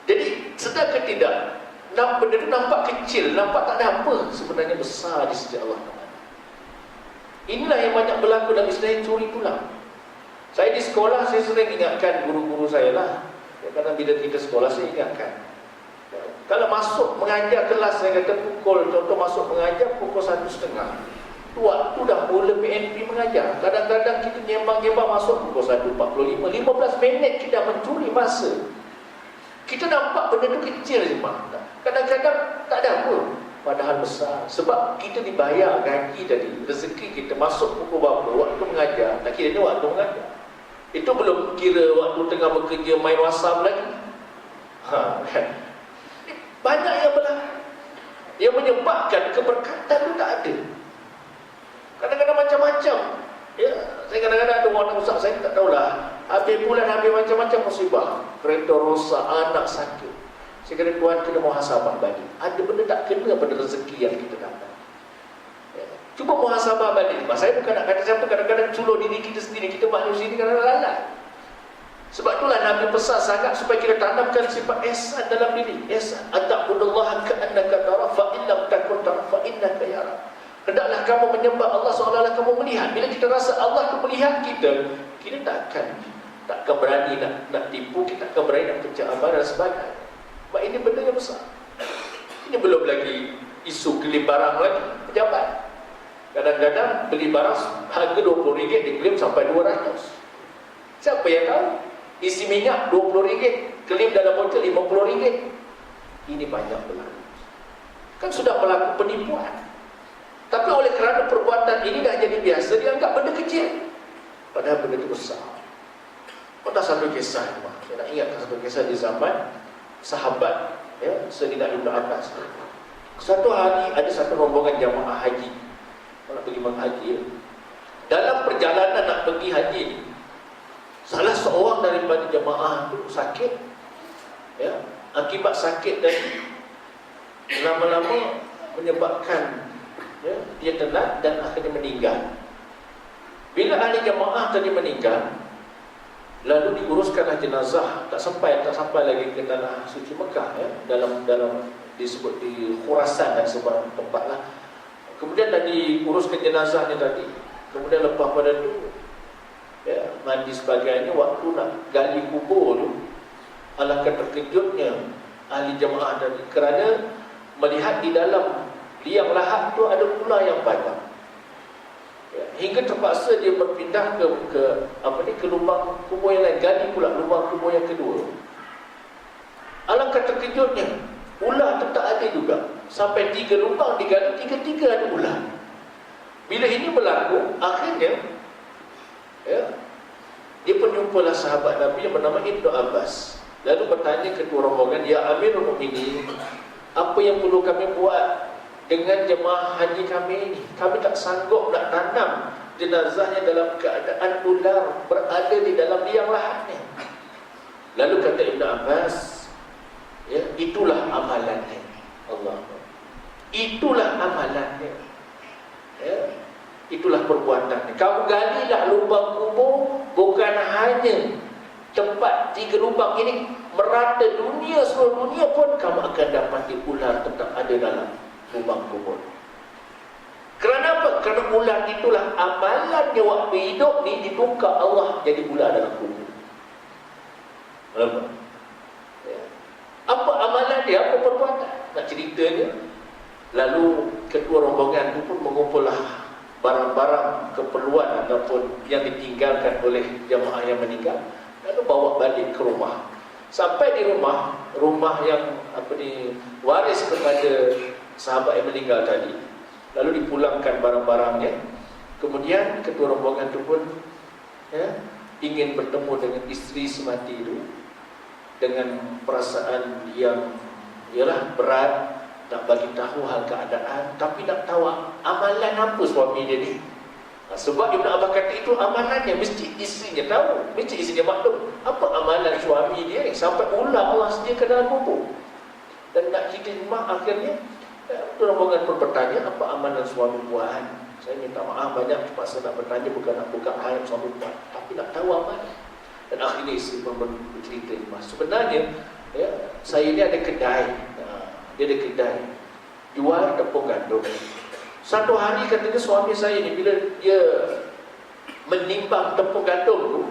Jadi sedar ke tidak, benda itu nampak kecil, nampak tak ada apa, sebenarnya besar di sisi Allah. Inilah yang banyak berlaku dalam istilah curi tulang. Saya di sekolah, saya sering ingatkan guru-guru saya lah. Kadang bila kita sekolah, saya ingatkan. Kalau masuk mengajar kelas, saya kata pukul, contoh masuk mengajar pukul 1.30. Waktu dah mula PNP mengajar. Kadang-kadang kita nyembang-nyembang masuk pukul 1.45. 15 minit kita mencuri masa. Kita nampak benda tu kecil je, Mak. Kadang-kadang tak ada apa. Padahal besar. Sebab kita dibayar gaji tadi. Rezeki kita masuk pukul berapa, waktu mengajar. Tak kira ni waktu mengajar. Itu belum kira waktu tengah bekerja main WhatsApp lagi. Banyak yang berlaku. Yang menyebabkan keberkatan itu tak ada. Kadang-kadang macam-macam. Ya, saya kadang-kadang ada orang usah, saya tak tahulah. Habis bulan, habis macam-macam musibah. Kereta rosak, anak sakit. Saya kata Tuhan kena muhasabah balik. Ada benda tak kena pada rezeki yang kita dapat. Ya. Cuba muhasabah balik. Saya bukan nak kata siapa, kadang-kadang culur diri kita sendiri. Kita manusia ni kadang-kadang lalai. Sebab itulah Nabi pesan sangat supaya kita tanamkan sifat ihsan dalam diri. Ihsan. Attaqullah ka'annaka tara fa illam takun tara fa innaka yara. Hendaklah kamu menyembah Allah seolah-olah kamu melihat. Bila kita rasa Allah tu melihat kita, kita takkan berani nak tipu, kita takkan berani nak pecah amal dan sebagainya. Sebab ini benda yang besar. Ini belum lagi isu beli barang lagi, pejabat. Kadang-kadang beli barang harga RM20 diklaim sampai RM200. Siapa yang tahu? Isi minyak RM20, klaim dalam botol RM50. Ini banyak berlaku. Kan sudah berlaku penipuan. Tapi oleh kerana perbuatan ini dah jadi biasa, dianggap benda kecil. Padahal benda itu besar. Pernah satu kisah, saya nak ingatkan satu kisah di zaman sahabat, ya, Sayyidina Ibn Abbas. Satu hari ada satu rombongan jamaah haji, nak pergi menghaji. Dalam perjalanan nak pergi haji, salah seorang daripada jamaah itu sakit, ya, akibat sakit dan lama-lama menyebabkan, ya, dia tenat dan akhirnya meninggal. Bila ahli jamaah tadi meninggal, lalu diuruskanlah jenazah, tak sampai lagi ke tanah suci Mekah, ya, dalam disebut di Khurasan dan sebarang tempat lah. Kemudian dah diuruskan jenazahnya tadi. Kemudian lepas pada itu, ya, mandi sebagainya, waktu nak gali kubur tu, alangkah terkejutnya ahli jamaah tadi kerana melihat di dalam liang lahat tu ada ular yang banyak. Ya, hingga terpaksa dia berpindah ke lubang kubur yang lain, gali pula lubang kubur yang kedua. Alangkah terkejutnya, ular tu tak ada juga. Sampai 3 lubang digali, 3 ada ular. Bila ini berlaku, akhirnya, ya, dia pun jumpalah sahabat Nabi yang bernama Ibn Abbas. Lalu bertanya ketua rombongan, "Ya Amirul Mukminin, apa yang perlu kami buat dengan jemaah haji kami ini? Kami tak sanggup nak tanam jenazahnya dalam keadaan ular berada di dalam liang lahatnya." Lalu kata Ibn Abbas, ya, itulah amalannya. Allah, itulah amalannya, ya, itulah perbuatannya. Kamu galilah lubang kubur, bukan hanya tempat 3 lubang ini, merata dunia, seluruh dunia pun kamu akan dapati ular tetap ada dalam lubang kubur. Kerana apa? Kerana ular itulah amalannya waktu hidup ni ditukar Allah jadi ular dalam kubur. Ya. Apa amalan dia? Apa perbuatan? Nak ceritanya. Lalu ketua rombongan itu pun mengumpullah barang-barang keperluan ataupun yang ditinggalkan oleh jemaah yang meninggal, lalu bawa balik ke rumah. Sampai di rumah yang waris kepada sahabat yang meninggal tadi, lalu dipulangkan barang-barangnya. Kemudian ketua rombongan itu pun, ya, ingin bertemu dengan isteri semati itu dengan perasaan yang ialah berat, nak bagi tahu hal keadaan, tapi nak tahu amalan apa suami dia ni. Sebab Ibn Abbas kata itu amalannya, mesti isinya tahu, mesti isinya maklum apa amalan suami dia ni, sampai ular Allah sediakan dalam kubur. Dan nak cerita rumah, akhirnya rombongan pun bertanya, apa amalan suami buat? Saya minta maaf banyak, terpaksa nak bertanya, bukan nak buka aib suami buat, tapi nak tahu amalan. Dan akhirnya isteri pun bercerita, sebenarnya, ya, saya ni ada kedai, dia ada kedai jual tepung gandum. Satu hari katanya suami saya ni, bila dia menimbang tepung gandum tu,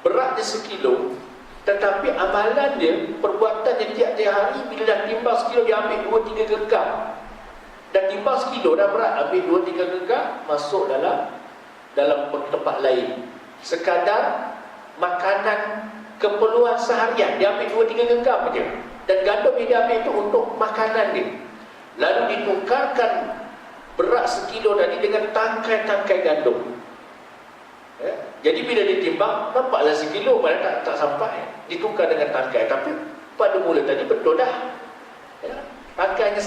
beratnya 1 kilo, tetapi amalan dia, perbuatan dia tiap-tiap hari, bila dah timbang 1 kilo, dia ambil 2-3 genggam. Dan timbang 1 kilo dah berat, ambil 2-3 genggam, masuk dalam tempat lain. Sekadar makanan keperluan seharian, dia ambil 2-3 genggam saja. Dan gandum yang dia ambil itu untuk makanan dia. Lalu ditukarkan berat 1 kilo tadi dengan tangkai-tangkai gandum. Jadi bila ditimbang, nampaklah 1 kilo, padahal tak sampai. Ditukar dengan tangkai. Tapi pada mula tadi betul dah. Tangkainya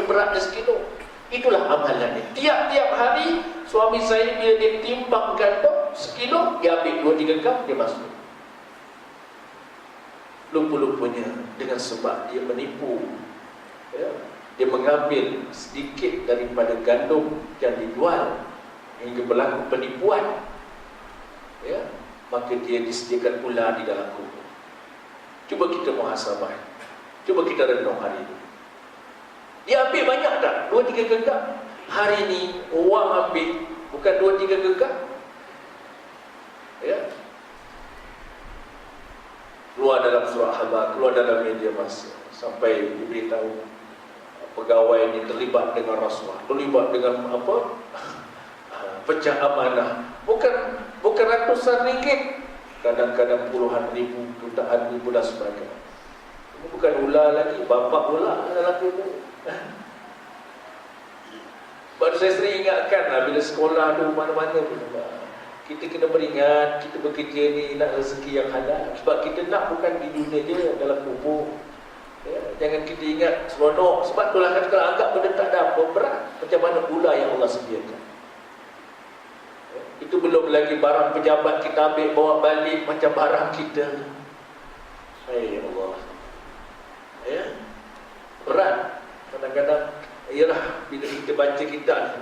beratnya 1 kilo. Itulah amalannya. Tiap-tiap hari suami saya bila dia timbang gandum 1 kilo, dia ambil 2-3 gram, dia masuk. Lupa-lupanya dengan sebab dia menipu, dia mengambil sedikit daripada gandum yang dijual hingga berlaku penipuan, maka dia disediakan pula di dalam kubur. Cuba kita muhasabah, cuba kita renung hari ini. Dia ambil banyak tak? 2-3 genggam. Hari ni orang ambil bukan 2-3 genggam, keluar dalam surah khabar, keluar dalam media massa, sampai diberitahu pegawai ini terlibat dengan rasuah, terlibat dengan pecah amanah. Bukan ratusan ringgit, kadang-kadang puluhan ribu, jutaan ribu dan sebagainya. Ini bukan ular lagi, bapak ular dalam kubur. Baru saya sering ingatkan bila sekolah tu mana-mana pun, kita kena beringat, kita bekerja ni nak rezeki yang halal. Sebab kita nak bukan di dunia je, dalam kubur. Jangan kita ingat seronok. Sebab itulah kan kalau anggap benda tak ada apa, berat. Macam mana pula yang Allah sediakan. Itu belum lagi barang pejabat kita ambil bawa balik macam barang kita. Ya Allah. Berat. Kadang-kadang, ialah bila kita baca kitab,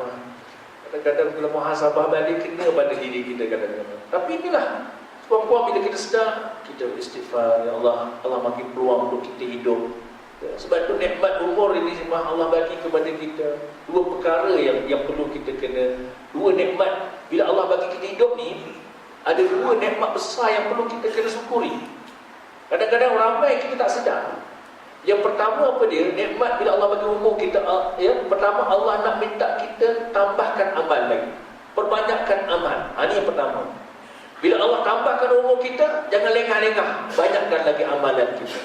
kadang-kadang kalau muhasabah balik kena pada diri kita kadang-kadang. Tapi inilah puan-puan, bila kita sedar, kita beristighfar, ya Allah, Allah makin peluang untuk kita hidup. Sebab itu nikmat umur ini semua Allah bagi kepada kita. Dua perkara yang perlu kita kena, dua nikmat. Bila Allah bagi kita hidup ni, ada dua nikmat besar yang perlu kita kena syukuri. Kadang-kadang ramai kita tak sedar. Yang pertama apa dia? Nikmat bila Allah bagi umur kita, pertama Allah nak minta kita tambahkan amal lagi, perbanyakkan amal. Ini yang pertama. Bila Allah tambahkan umur kita, jangan lengah-lengah, banyakkan lagi amalan kita,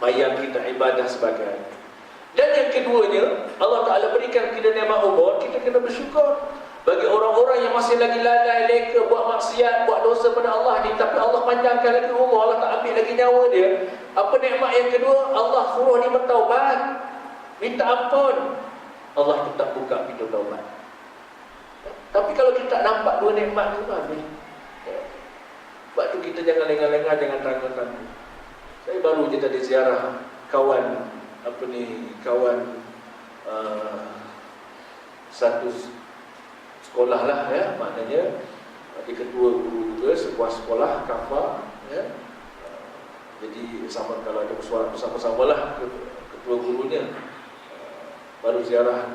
bayang kita ibadah sebagainya. Dan yang keduanya, Allah Ta'ala berikan kita nikmat umur, kita kena bersyukur. Bagi orang-orang yang masih lagi lalai, leka, buat maksiat, buat dosa pada Allah ni, tapi Allah panjangkan lagi umur, Allah tak ambil lagi nyawa dia. Apa nikmat yang kedua? Allah suruh dia bertaubat, minta ampun, Allah tetap buka pintu taubat. Tapi kalau kita tak nampak dua nikmat tu, sebab tu kita jangan lengah-lengah, jangan tangguh-tangguh. Saya baru je tadi ziarah kawan, satu sekolah lah, maknanya dia ketua guru juga sebuah sekolah kafah, jadi sama, kalau ada bersuara bersama-sama lah ketua gurunya. Baru ziarah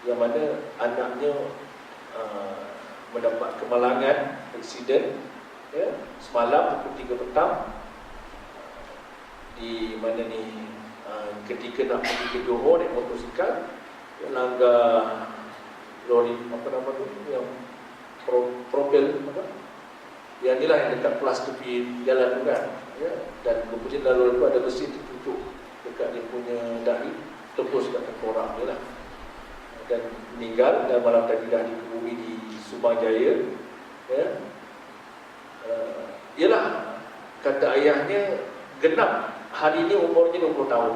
yang mana anaknya mendapat kemalangan, aksiden, semalam pukul 3 petang di mana ni, ketika nak pergi ke Johor naik motosikal, dia langgar lori, yang propel, yang inilah yang dekat kelas tepi jalan tu kan, dan kemudian lalu ada besi tertutup dekat dia punya dahi, tembus kat tengkorak dia lah, dan meninggal. Dan malam tadi dah dikuburi di Subang Jaya. Ialah kata ayahnya, genap hari ini umurnya 20 tahun,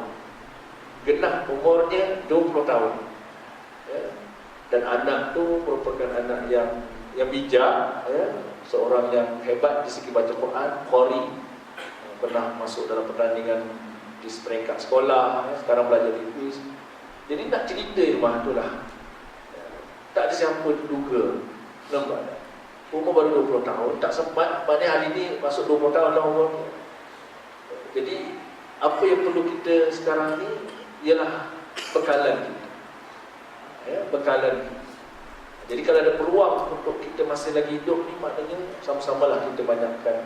genap umurnya 20 tahun, dan anak tu merupakan anak yang bijak, seorang yang hebat di segi baca Quran, qari, pernah masuk dalam pertandingan di seperingkat sekolah, sekarang belajar di kuis. Jadi nak cerita rumah tu lah, tak ada siapa duga, nampak tak? Umur baru 20 tahun, tak sempat, maknanya hari ni masuk 20 tahun lah umurnya. Jadi apa yang perlu kita sekarang ni ialah bekalan kita. Ya, bekalan. Jadi kalau ada peluang untuk kita masih lagi hidup ni, maknanya sama-samalah kita banyakkan,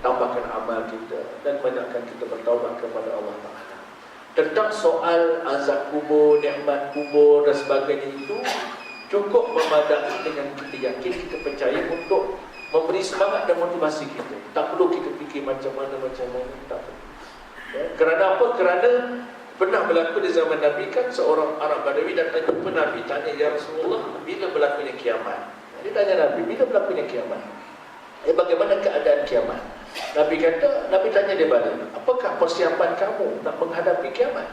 tambahkan amal kita dan banyakkan kita bertaubat kepada Allah Ta'ala. Tentang soal azab kubur, nikmat kubur dan sebagainya itu cukup memadai dengan kita yakin, kita percaya untuk memberi semangat dan motivasi kita. Tak perlu kita fikir macam mana, tak perlu. Ya, kerana apa? Kerana pernah berlaku di zaman Nabi kan, seorang Arab Badawi datang jumpa Nabi, tanya, "Ya Rasulullah, bila berlakunya kiamat?" Dia tanya Nabi, bila berlakunya kiamat? Bagaimana keadaan kiamat? Nabi kata, Nabi tanya dia balik, apakah persiapan kamu nak menghadapi kiamat?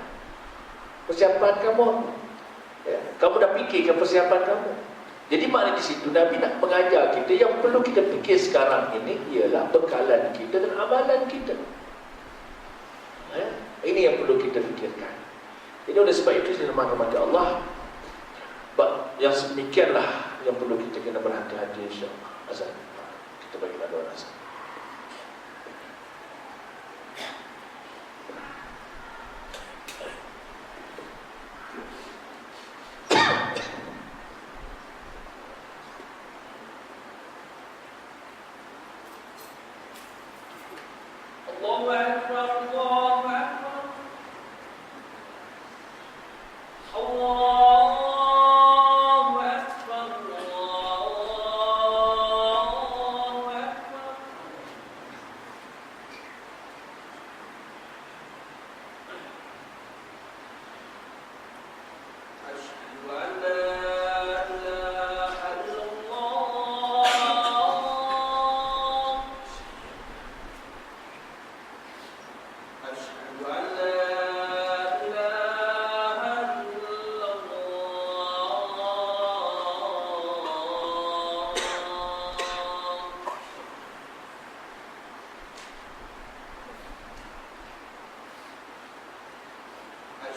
Persiapan kamu, ya, kamu dah fikirkan persiapan kamu? Jadi maknanya di situ Nabi nak mengajar kita, yang perlu kita fikir sekarang ini ialah bekalan kita dan amalan kita. Ya, ini yang perlu kita fikirkan. Jadi oleh sebab itu, rahmat Allah, yang sedemikianlah yang perlu kita kena berhati-hati, insya-Allah. Azan. Kita bagi doa azan. Allahu Akbar, Allahu Akbar. Allahu Akbar, Allahu Akbar. Asyhadu an la ilaha illallah. Asyhadu an la ilaha illallah.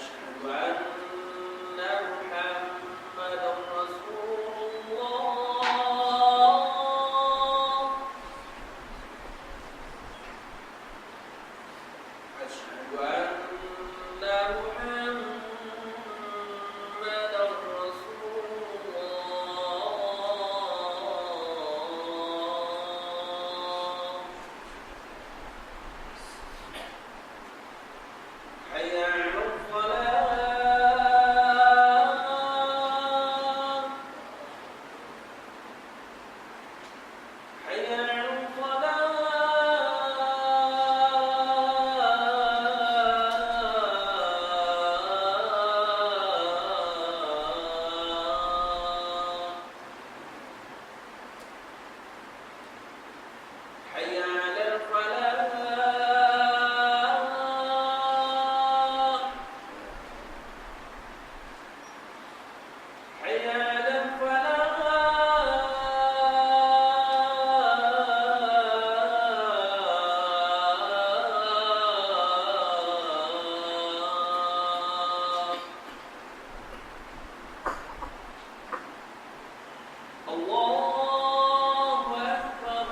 Asyhadu anna Muhammadan Rasulullah. Asyhadu anna Muhammadan Rasulullah. Hayya 'alal falah. Hayya 'alal falah. Hayya 'alal falah. Hayya 'alal falah. Allahu Akbar,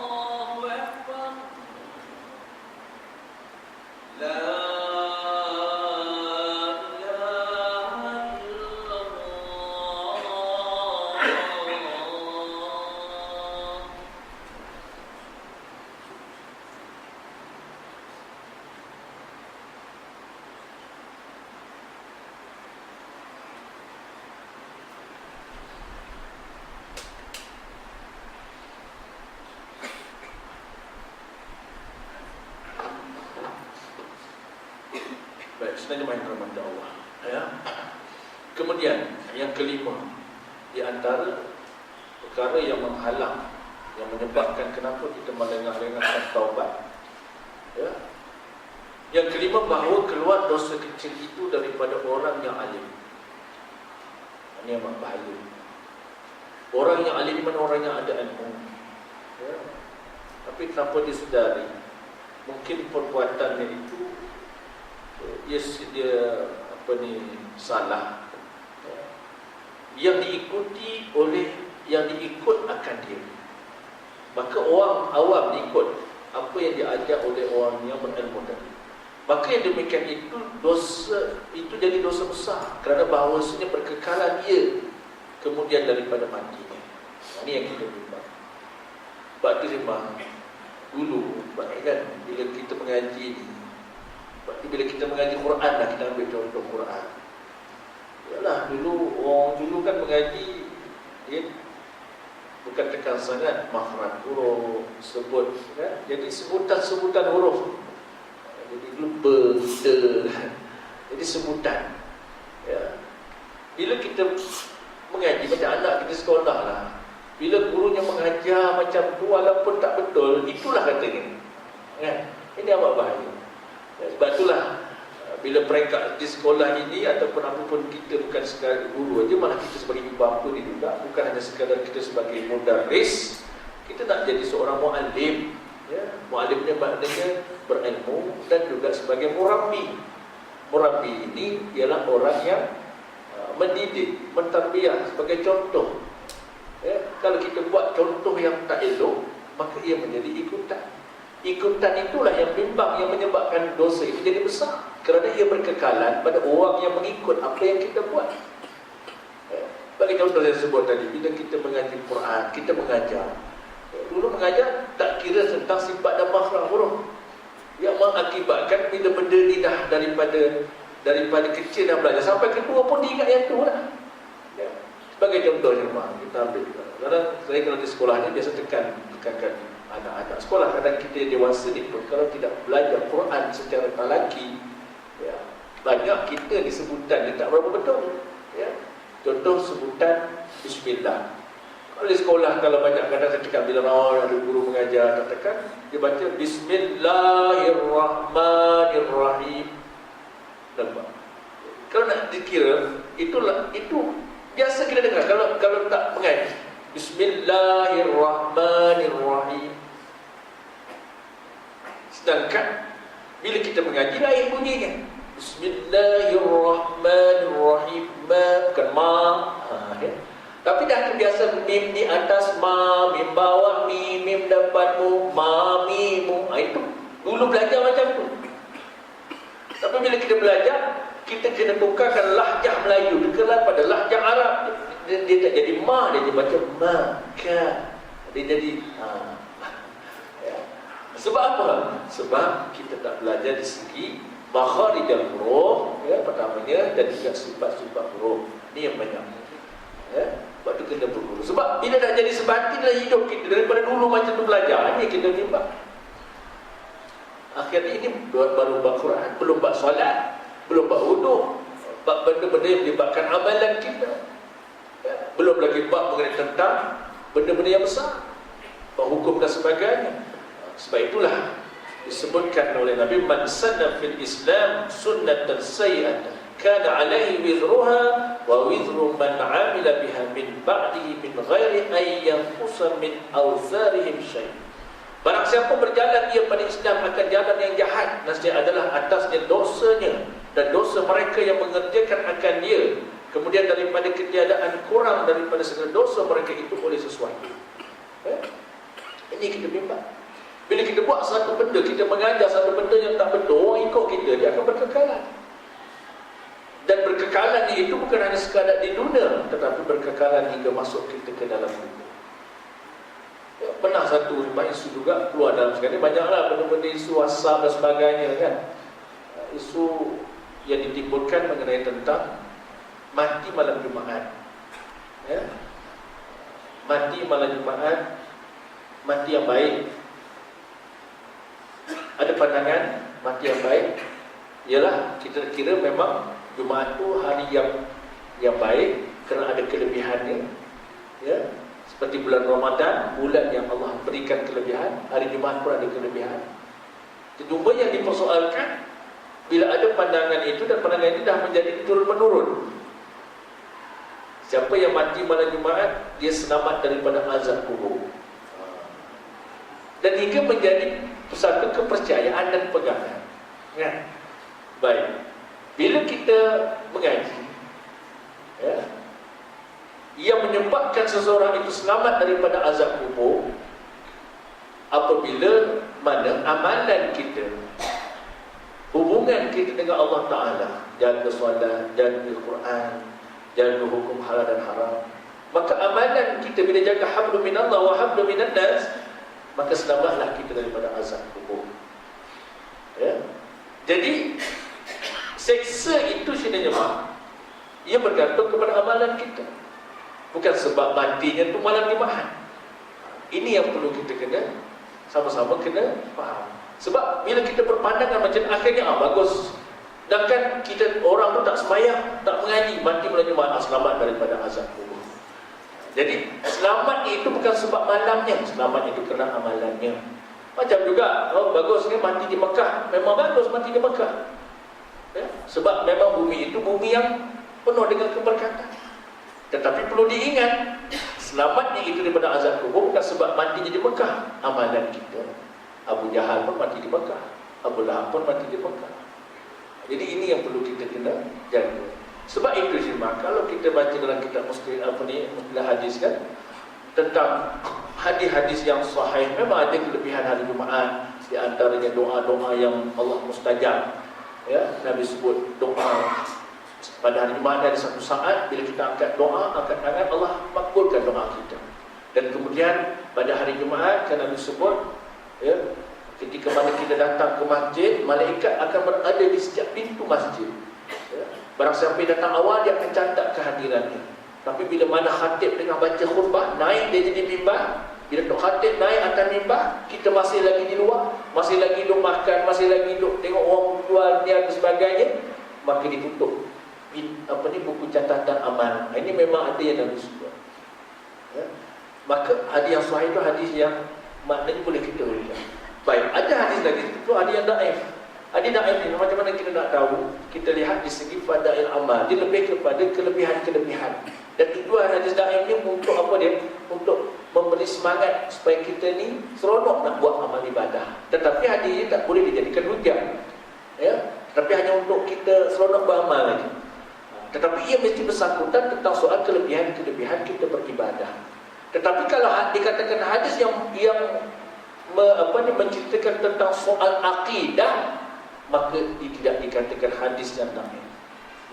Allahu Akbar. La ilaha illallah. Baik, sebenarnya main rahmat Allah. Ya. Kemudian yang kelima, di antara perkara yang menghalang, yang menyebabkan kenapa kita melengah-lengahkan taubat. Ya. Yang kelima, bahawa keluar dosa kecil itu daripada orang yang alim. Ini amat bahaya. Orang yang alim mana? Orang yang ada ilmu. Ya. Tapi tanpa disedari, mungkin perbuatannya itu dia salah, yang diikuti oleh yang diikut akan dia. Maka orang awam ikut apa yang diajar oleh orang yang berilmu tadi. maka yang demikian itu dosa, itu jadi dosa besar, kerana bahawasanya perkekalan ia kemudian daripada matinya. Ini yang kita bimbang. Sebab tu memang dulu, kan, bila kita mengaji ni, bila kita mengaji Quran lah, kita ambil contoh Quran. Yalah, orang dulu kan mengaji, ya, bukan tekan sangat makhraj huruf, sebut, kan? Jadi sebutan-sebutan huruf. Jadi dulu jadi sebutan. Ya. Bila kita mengaji, macam anak kita sekolah lah, bila gurunya mengajar macam tu walaupun tak betul, itulah katanya. Kan? Ini amat bahaya. Ya, sebab itulah bila peringkat di sekolah ini ataupun apapun, kita bukan sekadar guru aja, malah kita sebagai ibu bapa ni juga, bukan hanya sekadar kita sebagai mudarris, kita nak jadi seorang muallim. Ya, muallimnya maknanya berilmu dan juga sebagai murabbi. Murabbi ini ialah orang yang mendidik, mentarbiyah sebagai contoh. Ya, kalau kita buat contoh yang tak elok, maka ia menjadi ikutan. Ikutan itulah yang bimbang, yang menyebabkan dosa itu jadi besar, kerana ia berkekalan pada orang yang mengikut apa yang kita buat. Ya, bagi contoh saya sebut tadi, bila kita mengaji Quran, kita mengajar. Dulu mengajar tak kira tentang sifat dan makhraj huruf, yang mengakibatkan bila benda ni dah daripada kecil dah belajar sampai kedua pun diingat yang tu lah. Ya. Sebagai contohnya, kita ambil juga. Kadang saya kalau di sekolah ni biasa tekankan anak-anak sekolah, kadang kita dewasa ni pun kalau tidak belajar Quran secara talaki, ya, banyak kita disebutan dia tak berapa betul. Ya. Contoh sebutan Bismillah. Kalau di sekolah, kalau banyak kadang saya tekan, bila ada guru mengajar tak tekan, dia baca Bismillahirrahmanirrahim. Nampak? Kalau nak dikira, itu biasa kita dengar kalau tak mengaji. Bismillahirrahmanirrahim. Sedangkan bila kita mengaji, lain bunyinya. Bismillahirrahmanirrahim. Bukan ma. Ya. Tapi dah terbiasa mim di atas ma, mim bawah mim, mim depan mu, ma, mimu. Itu dulu belajar macam tu. Tapi bila kita belajar, kita kena tukarkan lahjah Melayu dikelar pada lahjah Arab. Dia tak jadi ma, dia baca maka. Dia jadi ya. Sebab apa? Sebab kita tak belajar di segi makharijul huruf, ya, pertamanya, dan juga sifat-sifat huruf. Ini yang banyak. Ya, sebab tu kena berguru. Sebab bila dah jadi sebati dalam hidup kita, daripada dulu macam tu belajar, ini kita bimbang. Akhirnya ini baru bab Quran, belum bab solat, belum bab wuduk, bab benda-benda yang melibatkan amalan kita. Ya, belum lagi bab mengenai tentang benda-benda yang besar, bab hukum dan sebagainya. Sebab itulah disebutkan oleh Nabi, man sanna fil Islam sunnatan sayyi'atan kana alaihi wizruha wa wizru man amila biha min ba'dihi min ghairi an yanqusa min awzarihim syai'. Barang siapa berjalan ia pada Islam akan jalan yang jahat, nasib adalah atasnya dosanya dan dosa mereka yang mengerjakan akan dia, kemudian daripada ketiadaan kurang daripada segala dosa mereka itu oleh sesuatu. Ini kita bimbang. Bila kita buat satu benda, kita mengajar satu benda yang tak betul, orang ikut kita, dia akan berkekalan. Dan berkekalan itu bukan hanya sekadar di dunia, tetapi berkekalan hingga masuk kita ke dalam kubur. Ya, pernah satu isu juga keluar dalam sekali, banyaklah benda-benda isu asal dan sebagainya, kan. Isu yang ditimbulkan mengenai tentang mati malam Jumaat. Ya. Mati malam Jumaat, mati yang baik. Ada pandangan mati yang baik ialah kita kira memang Jumaat tu hari yang baik kerana ada kelebihannya. Ya, seperti bulan Ramadan, bulan yang Allah berikan kelebihan, hari Jumaat pun ada kelebihan. Cuma yang dipersoalkan bila ada pandangan itu, dan pandangan ini dah menjadi turun-menurun. Siapa yang mati malam Jumaat, dia selamat daripada azab kubur. Dan hingga menjadi satu kepercayaan dan pegangan. Ya. Baik. Bila kita mengaji, ya, ia menyebabkan seseorang itu selamat daripada azab kubur apabila mana amalan kita, hubungan hubungan kita dengan Allah Ta'ala, jaga solat, jaga Quran, jaga hukum halal dan haram, maka amalan kita bila jaga hablum minallah wa hablum minan nas, maka selamatlah kita daripada azab kubur. Ya. Jadi seksa itu sebenarnya ia bergantung kepada amalan kita, bukan sebab matinya itu malam Jumaat. Ini yang perlu kita kena sama-sama kena faham. Sebab bila kita berpandangan macam akhirnya bagus, sedangkan kita orang tu tak sembahyang, tak mengaji, mati malam Jumaat, selamat daripada azab kubur. Jadi selamat itu bukan sebab malamnya, selamat itu kerana amalannya. Macam juga, bagus ni mati di Mekah, memang bagus mati di Mekah. Ya? Sebab memang bumi itu bumi yang penuh dengan keberkatan. Tetapi perlu diingat, selamatnya itu daripada azab kubur bukan sebab matinya di Mekah, amalan kita. Abu Jahal pun mati di Mekah, Abu Lahab pun mati di Mekah. Jadi ini yang perlu kita kena jaga. Sebab itu Syirma, kalau kita baca dalam kitab Mustilah hadis kan, tentang hadis-hadis yang sahih, memang ada kelebihan hari Jumaat. Di antaranya doa-doa yang Allah mustajab. Ya, Nabi sebut doa pada hari Jumaat ada satu saat bila kita angkat doa, angkat tangan, Allah makbulkan doa kita. Dan kemudian pada hari Jumaat kan Nabi sebut, ya, ketika mana kita datang ke masjid, malaikat akan berada di setiap pintu masjid. Ya. Barang siapa yang datang awal, dia akan catat kehadirannya. Tapi bila mana khatib tengah baca khutbah, naik dia jadi mimbar. Bila Tok Khatib naik atas mimbar, kita masih lagi di luar, masih lagi duduk makan, masih lagi duduk tengok orang jual dia dan sebagainya, maka ditutup buku catatan amal. Ini memang ada yang Nabi sebut. Ya. Maka hadis yang sahih itu hadis yang maknanya boleh kita lihat. Baik, ada hadis lagi itu, ada yang daif. Hadis daif ni macam mana kita nak tahu? Kita lihat di segi fadail amal. Dia lebih kepada kelebihan-kelebihan. Dan tujuan hadis daif ni untuk apa dia? Untuk memberi semangat supaya kita ni seronok nak buat amal ibadah. Tetapi hadis ini tak boleh dijadikan hujah. Ya, tetapi hanya untuk kita seronok beramal saja. Tetapi ia mesti bersangkutan tentang soal kelebihan-kelebihan kita beribadah. Tetapi kalau dikatakan hadis yang menceritakan tentang soal akidah, maka dia tidak dikatakan hadis yang daif.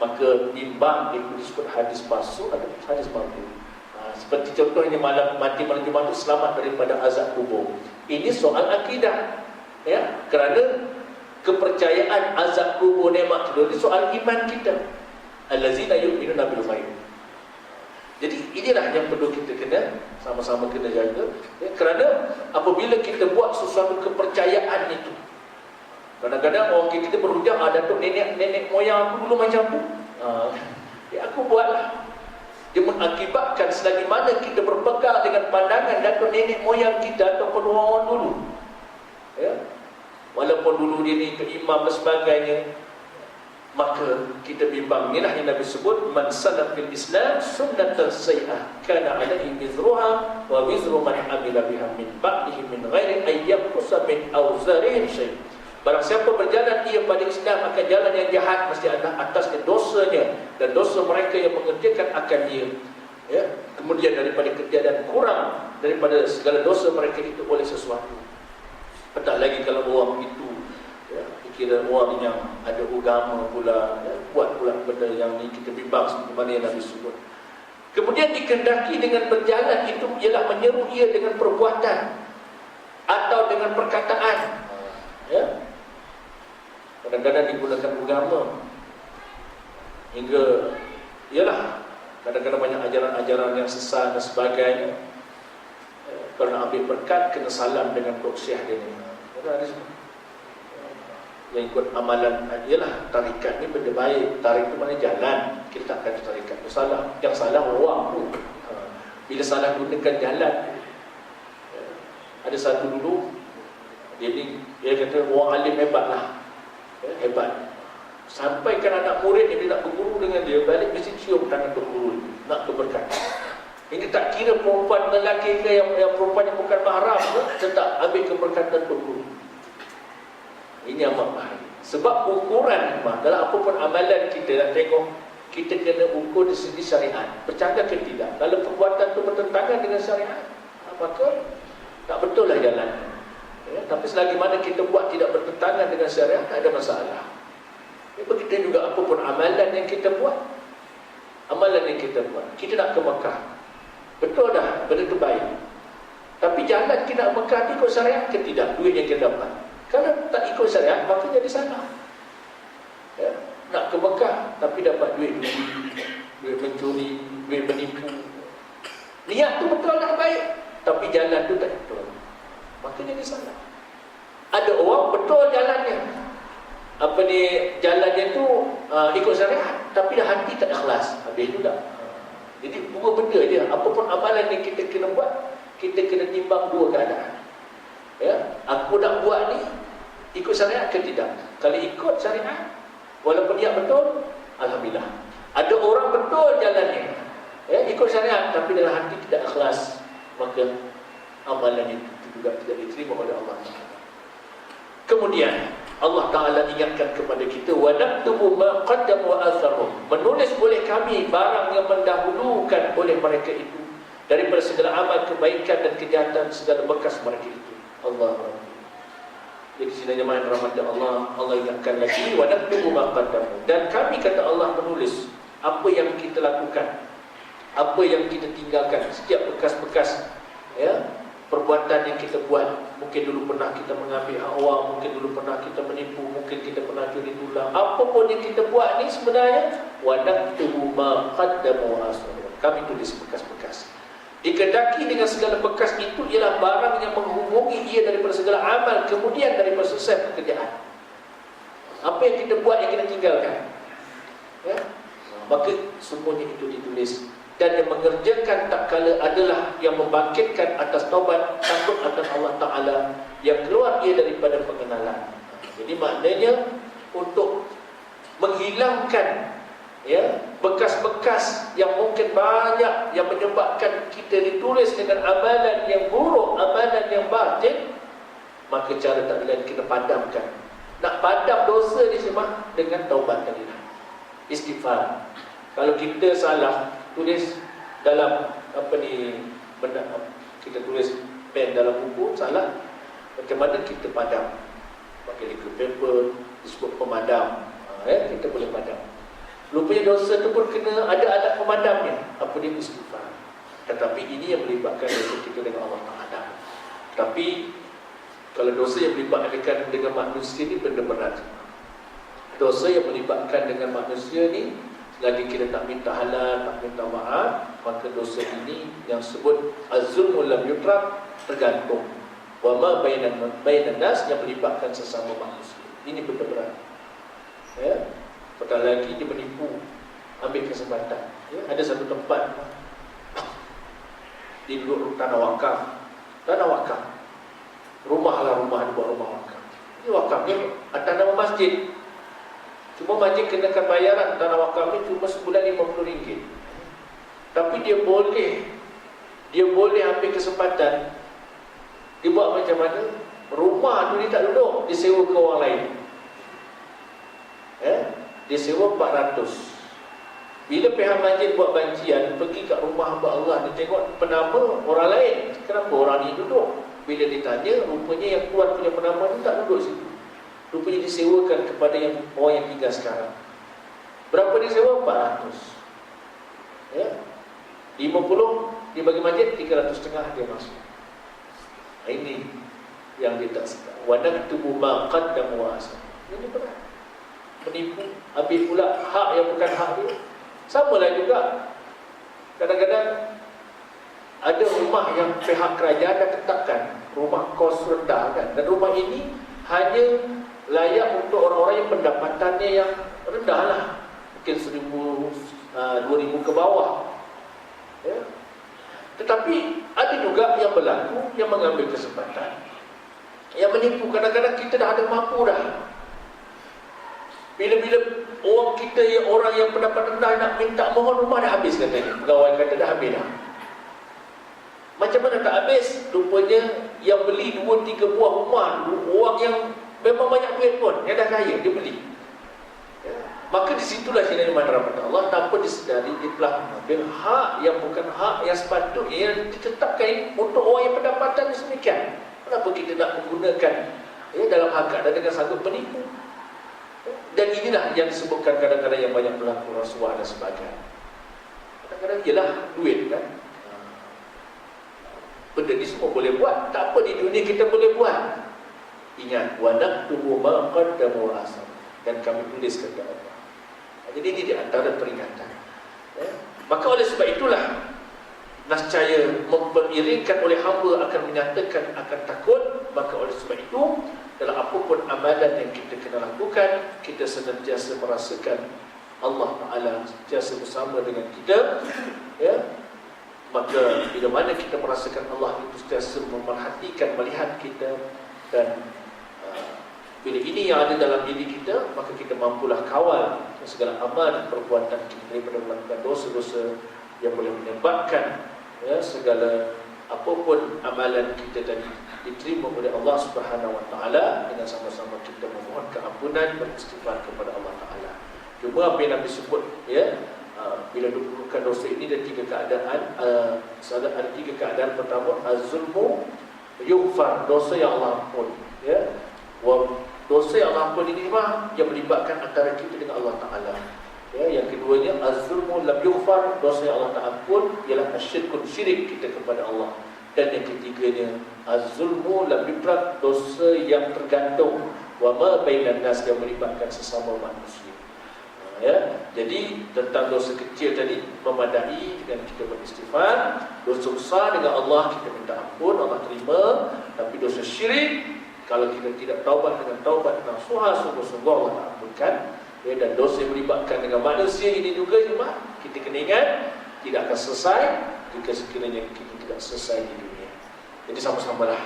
Maka timbang itu disebut hadis palsu atau hadis palsu. Seperti contohnya mati malam Jumaat itu selamat daripada azab kubur. Ini soal akidah, ya, kerana kepercayaan azab kubur nikmat itu soal iman kita. Allazina yu'minuna bil ghaib. Jadi inilah yang perlu kita kena sama-sama kena jaga, ya, kerana apabila kita buat sesuatu kepercayaan itu, kadang-kadang orang kita berhujah, datuk nenek moyang aku dulu macam tu, ya aku buatlah. Dia mengakibatkan selagi mana kita berpegang dengan pandangan datuk nenek moyang kita ataupun orang-orang dulu, ya, walaupun dulu dia ni imam dan sebagainya, maka kita bimbang. Inilah yang Nabi sebut, man sanna fil Islam sunnatan sayyi'ah kana alaihi wizruha wa wizru man amila biha min ba'dihi min ghairi ayyaqusa min awzarihim syai'. Barang siapa berjalan ia pada Islam akan jalan yang jahat, mesti ada atasnya dosanya dan dosa mereka yang mengerjakan akan dia. Ya, kemudian daripada kejadian kurang daripada segala dosa mereka itu oleh sesuatu. Apatah lagi kalau orang itu, ya, kira orang yang ada agama pula, ya, buat pula benda yang ni, kita bimbang seperti mana yang Nabi sebut. Kemudian dikehendaki dengan berjalan itu ialah menyeru ia dengan perbuatan atau dengan perkataan. Ya. Kadang-kadang digunakan agama hingga, ialah kadang-kadang banyak ajaran-ajaran yang sesat dan sebagainya. Kalau nak ambil berkat, kena salam dengan proksiah dia ni. Ada yang ikut amalan, ialah tarikat ni benda baik. Tarik tu mana jalan, kita tak akan tarikat tu salah. Yang salah orang tu. Bila salah gunakan jalan. Ada satu dulu, dia kata orang alim hebat lah, hebat. Sampaikan anak murid dia nak berguru dengan dia, balik mesti cium tangan berguru, nak berberkat. Ini tak kira perempuan dengan lelaki ke, yang perempuan yang bukan mahram pun tetap ambil keberkatan berguru. Ini amat bahaya. Sebab ukuran dalam apapun amalan kita, nak tengok, kita kena ukur dari segi syariat. Bercanggah ke tidak? Kalau perbuatan itu bertentangan dengan syariat, maka tak betul lah jalan. Ya, tapi selagi mana kita buat tidak bertentangan dengan syariat, tak ada masalah. Begitu juga apapun amalan yang kita buat. Amalan yang kita buat. Kita nak ke Mekah. Betul dah, benda tu baik. Tapi jalan kita nak Mekah ni ikut syariat ke tidak? Duit yang kita dapat. Kalau tak ikut syariat, maka jadi salah. Ya? Nak ke Mekah, tapi dapat duit mencuri, duit menipu. Niat tu betul dah baik, tapi jalan tu tak betul. Maka jadi salah. Ada orang betul jalannya. Jalannya tu ikut syariat, tapi dah hati tak ikhlas. Habis tu dah. Jadi dua benda dia. Apapun amalan yang kita kena buat, kita kena timbang dua keadaan. Ya, aku nak buat ni ikut syariat ke tidak? Kalau ikut syariat, walaupun dia betul, alhamdulillah. Ada orang betul jalannya, ya, ikut syariat, tapi dalam hati tidak ikhlas, maka amalannya itu juga tidak diterima oleh Allah Taala. Kemudian Allah Ta'ala ingatkan kepada kita, wa naktubu ma qaddamu wa atharuhum, menulis oleh kami barang yang mendahulukan oleh mereka itu daripada segala amal kebaikan dan kejahatan, segala bekas mereka itu. Allah. Jadi sini jemaah rahmat Allah, Allah ingatkan lagi, wa naktubu ma qaddamu, dan kami, kata Allah, menulis apa yang kita lakukan, apa yang kita tinggalkan, setiap bekas-bekas, ya, perbuatan yang kita buat. Mungkin dulu pernah kita mengambil hak orang, mungkin dulu pernah kita menipu, mungkin kita pernah curi tulang. Apapun yang kita buat ni sebenarnya wa naktubu ma qaddamu wa atharuhum, kami tulis bekas-bekas. Dikendaki dengan segala bekas itu ialah barang yang menghubungi ia daripada segala amal, kemudian daripada selesai pekerjaan. Apa yang kita buat, yang kita tinggalkan, ya, maka semuanya itu ditulis. Dan yang mengerjakan tak kala adalah yang membangkitkan atas taubat, takut akan Allah Ta'ala, yang keluar ia daripada pengenalan. Jadi maknanya untuk menghilangkan, ya, bekas-bekas yang mungkin banyak yang menyebabkan kita ditulis dengan amalan yang buruk, amalan yang batil, maka cara tak lain kita padamkan. Nak padam dosa ni semua dengan taubat tadi, istighfar. Kalau kita salah tulis dalam benda, kita tulis pen dalam buku salah, macam mana kita padam? Pakai liquid paper, disebut pemadam, ya, kita boleh padam. Rupanya dosa tu pun kena ada alat pemadamnya. Apa dia? Istighfar. Tetapi ini yang melibatkan dosa kita dengan Allah Ta'ala. Tapi kalau dosa yang melibatkan dengan manusia ni benda berat. Dosa yang melibatkan dengan manusia ni, lagi kita tak minta halal, tak minta maaf, maka dosa ini yang sebut az-zulmu lam yutrak, tergantung. Wa ma bainan nas, yang melibatkan sesama manusia. Ini benda berat. Ya. Pertama lagi dia menipu, ambil kesempatan. Ya. Ada satu tempat di duduk tanah wakaf. Tanah wakaf. Rumahlah rumah dibuat rumah wakaf. Ini wakafnya atas nama masjid. Cuma masjid kenakan bayaran tanah wakaf ni cuma sebulan RM50. Tapi dia boleh ambil kesempatan. Dia buat macam mana? Rumah tu dia tak duduk, dia sewa ke orang lain. Dia sewa 400. Bila pihak masjid buat bancian, pergi kat rumah hamba Allah, dia tengok penama orang lain. Kenapa orang ni duduk? Bila ditanya, rupanya yang tuan punya penama ni tak duduk situ. Rupanya disewakan kepada orang yang tinggal sekarang. Berapa disewa? 400. Ya. 50 dibagi masjid, 300,500 dia masuk. Ini yang dia tak suka. Wa naktubu ma qaddamu wa atharuhum. Ini berat. Menipu, ambil pula hak yang bukan hak dia. Sama lah juga, kadang-kadang ada rumah yang pihak kerajaan dah tetapkan rumah kos rendah kan, dan rumah ini hanya layak untuk orang-orang yang pendapatannya yang rendah lah, mungkin 1,000, 2,000 ke bawah, ya. Tetapi ada juga yang berlaku, yang mengambil kesempatan, yang menipu. Kadang-kadang kita dah ada mampu dah, bila-bila orang kita yang orang yang pendapat rendah nak minta mohon rumah, dah habis katanya. Pegawai kata dah habis dah. Macam mana tak habis? Rupanya yang beli 2-3 buah rumah, orang yang memang banyak duit pun, yang dah kaya, dia beli. Ya. Maka disitulah sini iman rahmat Allah, tanpa disedari dia telah mengambil hak yang bukan hak yang sepatutnya, yang ditetapkan untuk orang yang pendapatan sedemikian. Kenapa kita nak menggunakan, ya, dalam hak dan dengan sanggup penipu? Dan Dan inilah yang disebutkan kadang-kadang yang banyak berlaku rasuah dan sebagainya. Kadang-kadang ialah duit kan. Benda ni semua boleh buat. Tak apa, di dunia kita boleh buat. Ingat, wa naktubu ma qaddamu wa asar, dan kami tulis kata Allah. Jadi ini di antara peringatan. Maka oleh sebab itulah nascaya mengiringkan oleh hamba akan menyatakan akan takut. Maka oleh sebab itu, dalam apapun amalan yang kita kena lakukan, kita senantiasa merasakan Allah Ta'ala sentiasa bersama dengan kita, ya. Maka bila mana kita merasakan Allah itu sentiasa memerhatikan, melihat kita, dan bila ini yang ada dalam diri kita, maka kita mampulah kawal segala amal dan perbuatan kita daripada melakukan dosa-dosa yang boleh menyebabkan, ya, segala apapun amalan kita tadi diterima oleh Allah Subhanahu Wa Taala, dengan sama-sama kita memohon keampunan, beristighfar kepada Allah Taala. Cuma apa yang Nabi sebut, ya, bila dikeluarkan dosa ini ada tiga keadaan. Ada tiga keadaan. Pertama, az-zulmu yughfar, dosa yang Allah ampun, ya. Dosa yang Allah ampun ini mah yang melibatkan antara kita dengan Allah Ta'ala, ya. Yang keduanya, az-zulmu lam yughfar, dosa yang Allah tak ampun ialah asyirkun, syirik kita kepada Allah. Dan yang ketiganya, az-zulmu lam yutrak, dosa yang tergantung, wa ma bainan nas, yang melibatkan sesama manusia. Ya, jadi tentang dosa kecil tadi memadai dengan kita beristighfar. Dosa besar dengan Allah kita minta ampun, Allah terima. Tapi dosa syirik, kalau kita tidak taubat dengan taubat nasuha, sungguh-sungguh Allah tak ampunkan, ya. Dan dosa yang melibatkan dengan manusia ini juga cuma kita kena ingat tidak akan selesai jika sekiranya kita tidak selesai di dunia. Jadi sama-samalah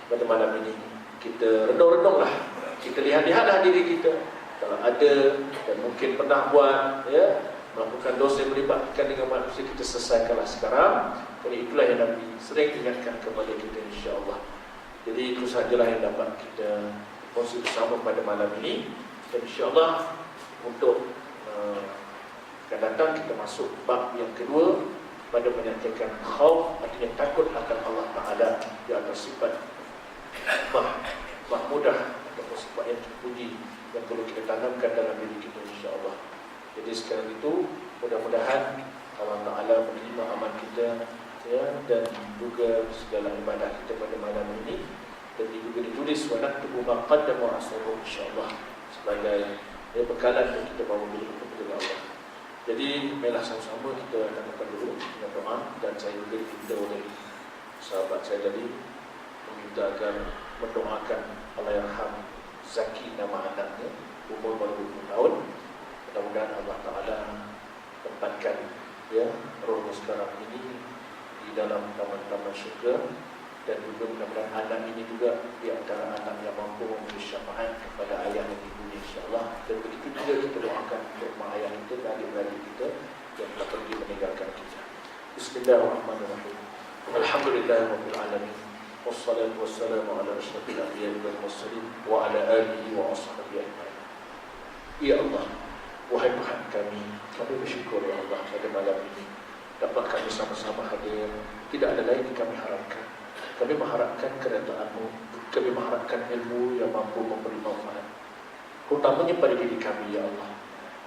pada malam ini kita renung-renunglah, kita lihat-lihatlah diri kita. Kalau ada dan mungkin pernah buat, ya, melakukan dosa yang melibatkan dengan manusia, kita selesaikanlah sekarang. Kerana itulah yang Nabi sering ingatkan kepada kita, insya-Allah. Jadi itu sahajalah yang dapat kita kongsi bersama pada malam ini. Dan insya-Allah untuk akan datang kita masuk bab yang kedua pada menyatakan khauf, artinya takut akan Allah Ta'ala di atas sifat mahmudah atau sifat yang terpuji yang perlu kita tanamkan dalam diri kita, insya-Allah. Jadi sekarang itu mudah-mudahan Allah Ta'ala menerima amal kita, ya, dan juga segala ibadah kita pada malam ini, dan juga ditulis wa naktubu ma qaddamu wa asaru, insya-Allah, sebagai, ya, bekalan yang kita bawa dulu kepada Allah. Jadi marilah sama-sama kita tanamkan dulu dengan doa. Dan saya juga diminta oleh sahabat saya tadi meminta agar mendoakan Allahyarham Zaki, nama anaknya, umur baru 20 tahun. Mudah-mudahan Allah Ta'ala tempatkan, ya, rohnya sekarang ini di dalam taman-taman syurga. Dan juga mudah-mudahan anak ini juga di antara anak yang mampu memberi syafaat kepada ayah dan ibunya, insya-Allah. Dan begitu juga kita doakan untuk mak ayah kita dan adik-beradik kita yang telah pergi meninggalkan kita. Bismillahirrahmanirrahim. Alhamdulillahirabbil alamin. Wassalatu wassalamu ala asyrafil anbiya'i wal mursalin wa ala alihi wa ashabihi ajma'in. Ya Allah, wahai Tuhan kami bersyukur, ya Allah, pada malam ini dapat kami sama-sama hadir. Tidak ada lain yang kami harapkan. Kami mengharapkan keredaan-Mu, kami mengharapkan ilmu yang mampu memberi manfaat, terutamanya pada diri kami, ya Allah.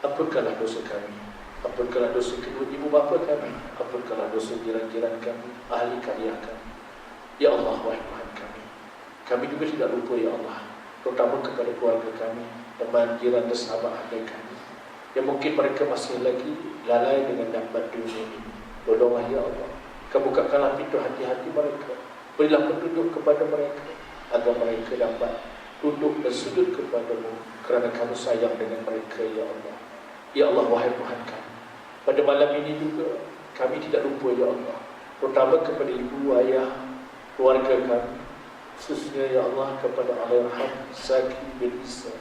Ampunkanlah dosa kami, ampunkanlah dosa kedua ibu bapa kami, ampunkanlah dosa jiran-jiran kami, ahli karya kami. Ya Allah, wahai Tuhan kami juga tidak lupa, ya Allah, terutama kepada keluarga kami, teman, jiran dan sahabat adik kami yang mungkin mereka masih lagi lalai dengan dapat dunia ini. Tolonglah, ya Allah, bukakanlah pintu hati-hati mereka. Berilah petunjuk kepada mereka agar mereka dapat tunduk dan sujud kepada-Mu kerana Kamu sayang dengan mereka, ya Allah. Ya Allah, wahai Tuhan kami, pada malam ini juga kami tidak lupa, ya Allah, terutama kepada ibu, ayah, keluarga kami, khususnya, ya Allah, kepada Allahyarham Zaki bin Isa,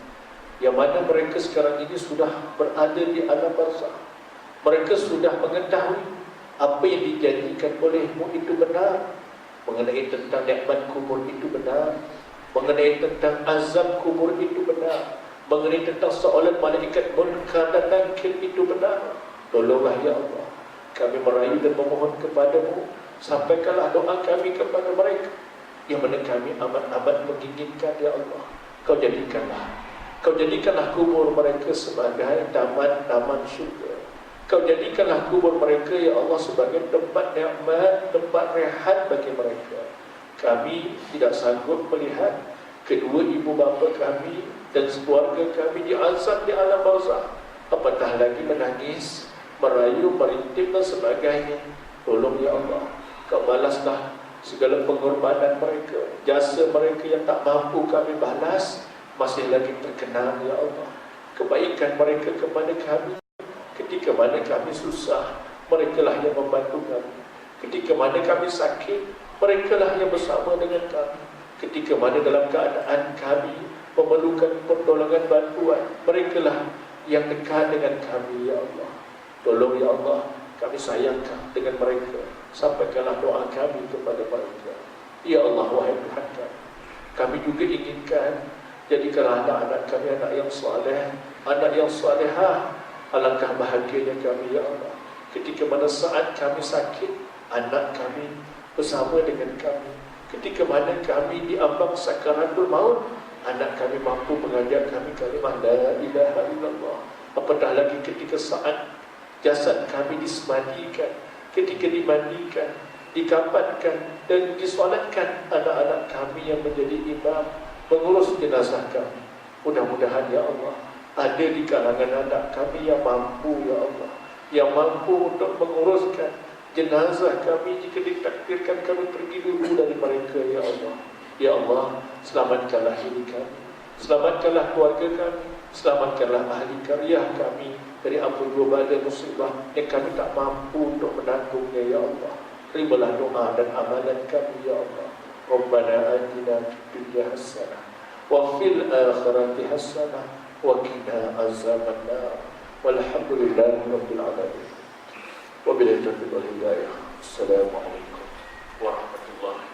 yang mana mereka sekarang ini sudah berada di alam barzakh. Mereka sudah mengetahui apa yang dijanjikan oleh-Mu itu benar, mengenai tentang nikmat kubur itu benar, mengenai tentang azab kubur itu benar, mengenai tentang soalan malaikat munkar dan nakir itu benar. Tolonglah, ya Allah, kami merayu dan memohon kepada-Mu, sampaikanlah doa kami kepada mereka yang mana kami amat-amat menginginkan, ya Allah. Kau jadikanlah Kau jadikanlah kubur mereka sebagai taman-taman syurga. Kau jadikanlah kubur mereka, ya Allah, sebagai tempat nikmat, tempat rehat bagi mereka. Kami tidak sanggup melihat kedua ibu bapa kami dan keluarga kami diazab di alam barzakh, apatah lagi menangis, merayu, merintip dan sebagainya. Tolong ya Allah, Kau balaslah segala pengorbanan mereka, jasa mereka yang tak mampu kami balas, masih lagi terkenang ya Allah. Kebaikan mereka kepada kami ketika mana kami susah, merekalah yang membantu kami. Ketika mana kami sakit, merekalah yang bersama dengan kami. Ketika mana dalam keadaan kami memerlukan pertolongan bantuan, merekalah yang dekat dengan kami ya Allah. Tolong ya Allah, kami sayangkan dengan mereka. Sampaikanlah doa kami kepada mereka. Ya Allah, wahai Tuhan kami juga inginkan jadikanlah anak-anak kami anak yang saleh, anak yang salehah. Alangkah bahagianya kami ya Allah, ketika mana saat kami sakit, anak kami bersama dengan kami. Ketika mana kami diambang sakaratul maut, anak kami mampu mengajak kami kalimah la ilaha illallah. Apatah lagi ketika saat jasad kami disemadikan, ketika dimandikan, dikapankan dan disolatkan, anak-anak kami yang menjadi imam mengurus jenazah kami. Mudah-mudahan ya Allah, ada di kalangan anak kami yang mampu ya Allah, yang mampu untuk menguruskan jenazah kami jika ditakdirkan kami pergi dulu dari mereka ya Allah. Ya Allah, selamatkanlah diri kami, selamatkanlah keluarga kami, selamatkanlah ahli karya kami dari apa-apa bala musibah yang kami tak mampu untuk menanggungnya ya Allah. Terimalah doa dan amalan kami ya Allah. Rabbana atina fid dunya hasanah wa fil akhirati hasanah wa qina azabannar. Walhamdulillahi rabbil alamin. Wabillahi taufiq wal hidayah. Assalamualaikum warahmatullahi